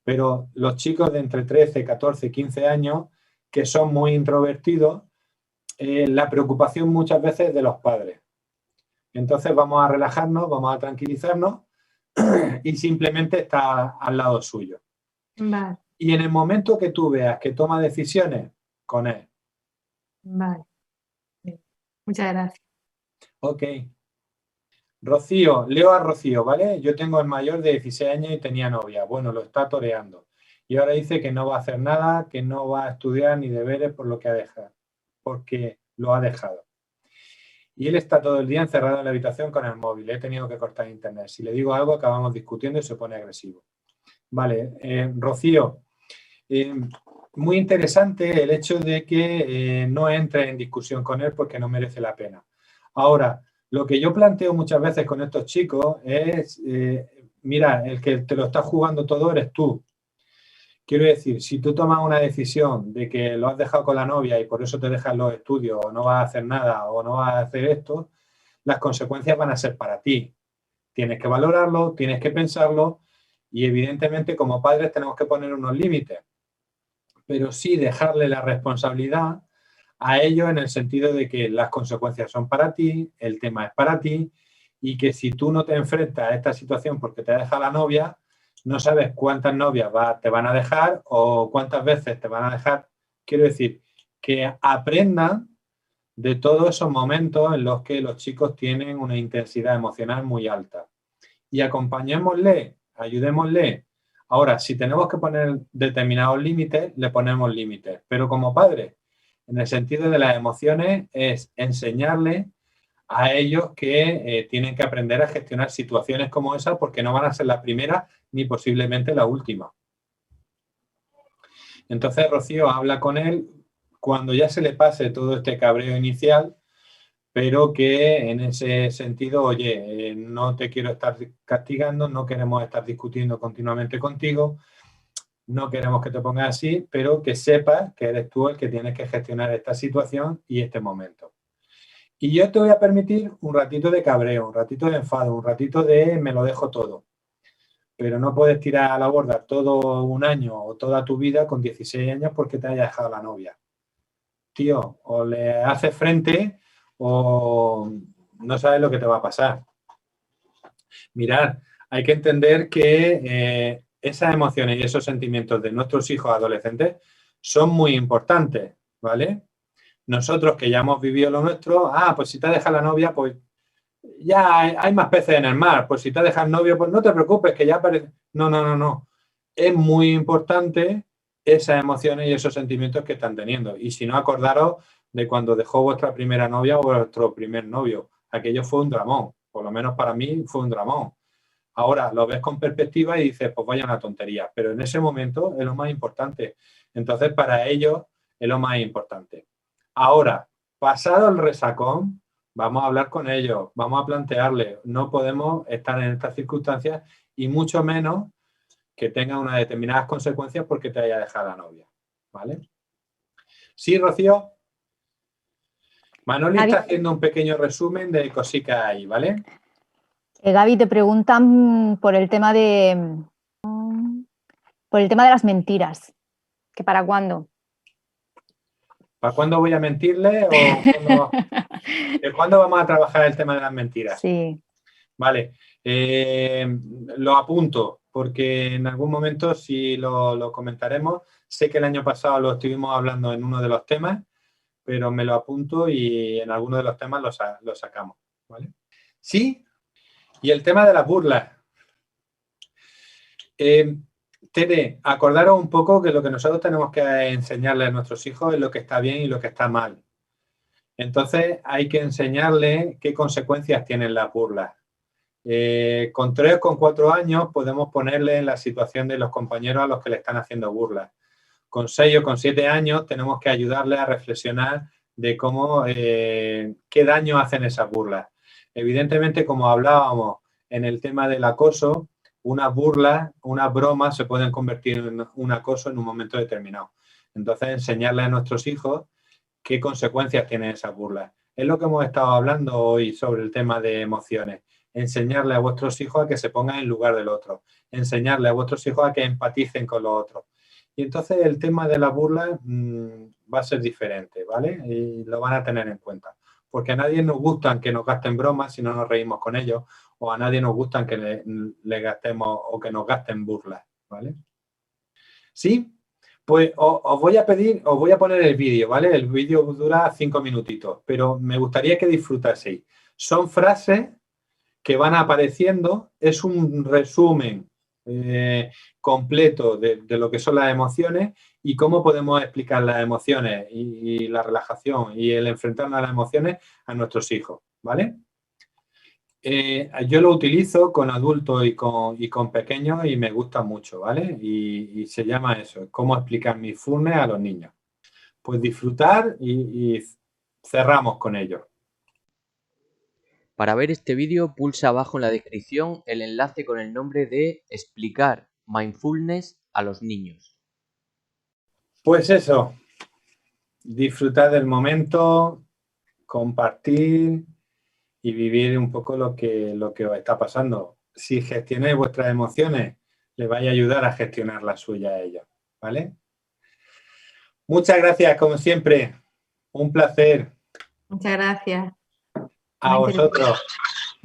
Pero los chicos de entre 13, 14, 15 años que son muy introvertidos, la preocupación muchas veces es de los padres. Entonces vamos a relajarnos, vamos a tranquilizarnos y simplemente estar al lado suyo. Vale, Y en el momento que tú veas que toma decisiones, con él. vale. Muchas gracias. Ok. Rocío, leo a Rocío, ¿vale? Yo tengo el mayor de 16 años y tenía novia. Bueno, lo está toreando. Y ahora dice que no va a hacer nada, que no va a estudiar ni deberes por lo que ha dejado. Porque lo ha dejado. Y él está todo el día encerrado en la habitación con el móvil. He tenido que cortar internet. Si le digo algo, acabamos discutiendo y se pone agresivo. Vale, Rocío, muy interesante el hecho de que no entre en discusión con él porque no merece la pena. Ahora, lo que yo planteo muchas veces con estos chicos es, mira, el que te lo está jugando todo eres tú. Quiero decir, si tú tomas una decisión de que lo has dejado con la novia y por eso te dejas los estudios o no vas a hacer nada o no vas a hacer esto, las consecuencias van a ser para ti. Tienes que valorarlo, tienes que pensarlo y evidentemente como padres tenemos que poner unos límites. Pero sí dejarle la responsabilidad a ellos en el sentido de que las consecuencias son para ti, el tema es para ti y que si tú no te enfrentas a esta situación porque te deja la novia, no sabes cuántas novias te van a dejar o cuántas veces te van a dejar. Quiero decir, que aprendan de todos esos momentos en los que los chicos tienen una intensidad emocional muy alta. Y acompañémosle, ayudémosle. Ahora, si tenemos que poner determinados límites, le ponemos límites. Pero como padres, en el sentido de las emociones, es enseñarle a ellos que tienen que aprender a gestionar situaciones como esa porque no van a ser la primera ni posiblemente la última. Entonces, Rocío habla con él cuando ya se le pase todo este cabreo inicial, pero que en ese sentido, oye, no te quiero estar castigando, no queremos estar discutiendo continuamente contigo, no queremos que te pongas así, pero que sepas que eres tú el que tienes que gestionar esta situación y este momento. Y yo te voy a permitir un ratito de cabreo, un ratito de enfado, un ratito de me lo dejo todo. Pero no puedes tirar a la borda todo un año o toda tu vida con 16 años porque te haya dejado la novia. Tío, o le haces frente o no sabes lo que te va a pasar. Mirad, hay que entender que esas emociones y esos sentimientos de nuestros hijos adolescentes son muy importantes, ¿vale? Nosotros que ya hemos vivido lo nuestro, pues si te deja la novia, pues ya hay más peces en el mar, pues si te dejas novio, pues no te preocupes, que ya aparece. No. Es muy importante esas emociones y esos sentimientos que están teniendo. Y si no, acordaros de cuando dejó vuestra primera novia o vuestro primer novio. Aquello fue un dramón, por lo menos para mí fue un dramón. Ahora lo ves con perspectiva y dices, pues vaya una tontería, pero en ese momento es lo más importante. Entonces, para ellos es lo más importante. Ahora, pasado el resacón, vamos a hablar con ellos, vamos a plantearles, no podemos estar en estas circunstancias y mucho menos que tengan unas determinadas consecuencias porque te haya dejado la novia, ¿vale? Sí, Rocío. Manoli está haciendo un pequeño resumen de cositas ahí, ¿vale? Gaby, te preguntan por el tema de las mentiras, que para cuándo. ¿Para cuándo voy a mentirle? ¿O cuándo vamos a trabajar el tema de las mentiras? Sí. Vale, lo apunto porque en algún momento sí lo comentaremos. Sé que el año pasado lo estuvimos hablando en uno de los temas, pero me lo apunto y en alguno de los temas lo sacamos, ¿vale? Sí, y el tema de las burlas. Tere, acordaros un poco que lo que nosotros tenemos que enseñarle a nuestros hijos es lo que está bien y lo que está mal. Entonces hay que enseñarle qué consecuencias tienen las burlas. Con 3 o con 4 años podemos ponerle en la situación de los compañeros a los que le están haciendo burlas. Con 6 o con 7 años tenemos que ayudarle a reflexionar de cómo, qué daño hacen esas burlas. Evidentemente, como hablábamos en el tema del acoso, una burla, una broma se pueden convertir en un acoso en un momento determinado. Entonces, enseñarle a nuestros hijos qué consecuencias tienen esas burlas. Es lo que hemos estado hablando hoy sobre el tema de emociones. Enseñarle a vuestros hijos a que se pongan en lugar del otro. Enseñarle a vuestros hijos a que empaticen con los otros. Y entonces el tema de la burla va a ser diferente, ¿vale? Y lo van a tener en cuenta. Porque a nadie nos gustan que nos gasten bromas si no nos reímos con ellos, o a nadie nos gustan que le gastemos o que nos gasten burlas, ¿vale? ¿Sí? Pues os voy a pedir, os voy a poner el vídeo, ¿vale? El vídeo dura 5 minutitos, pero me gustaría que disfrutaseis. Son frases que van apareciendo, es un resumen completo de lo que son las emociones y cómo podemos explicar las emociones y la relajación y el enfrentarnos a las emociones a nuestros hijos, ¿vale? Yo lo utilizo con adultos y con pequeños y me gusta mucho, ¿vale? Y se llama eso, cómo explicar mindfulness a los niños. Pues disfrutar y cerramos con ello. Para ver este vídeo, pulsa abajo en la descripción el enlace con el nombre de Explicar Mindfulness a los niños. Pues eso, disfrutar del momento, compartir y vivir un poco lo que os está pasando. Si gestionáis vuestras emociones, les vais a ayudar a gestionar las suyas a ellos, ¿vale? Muchas gracias, como siempre. Un placer. Muchas gracias. A vosotros.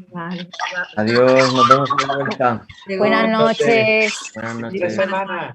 Vale. Adiós, nos vemos en la vuelta. Buenas noches. Buenas Fin de noches. semana.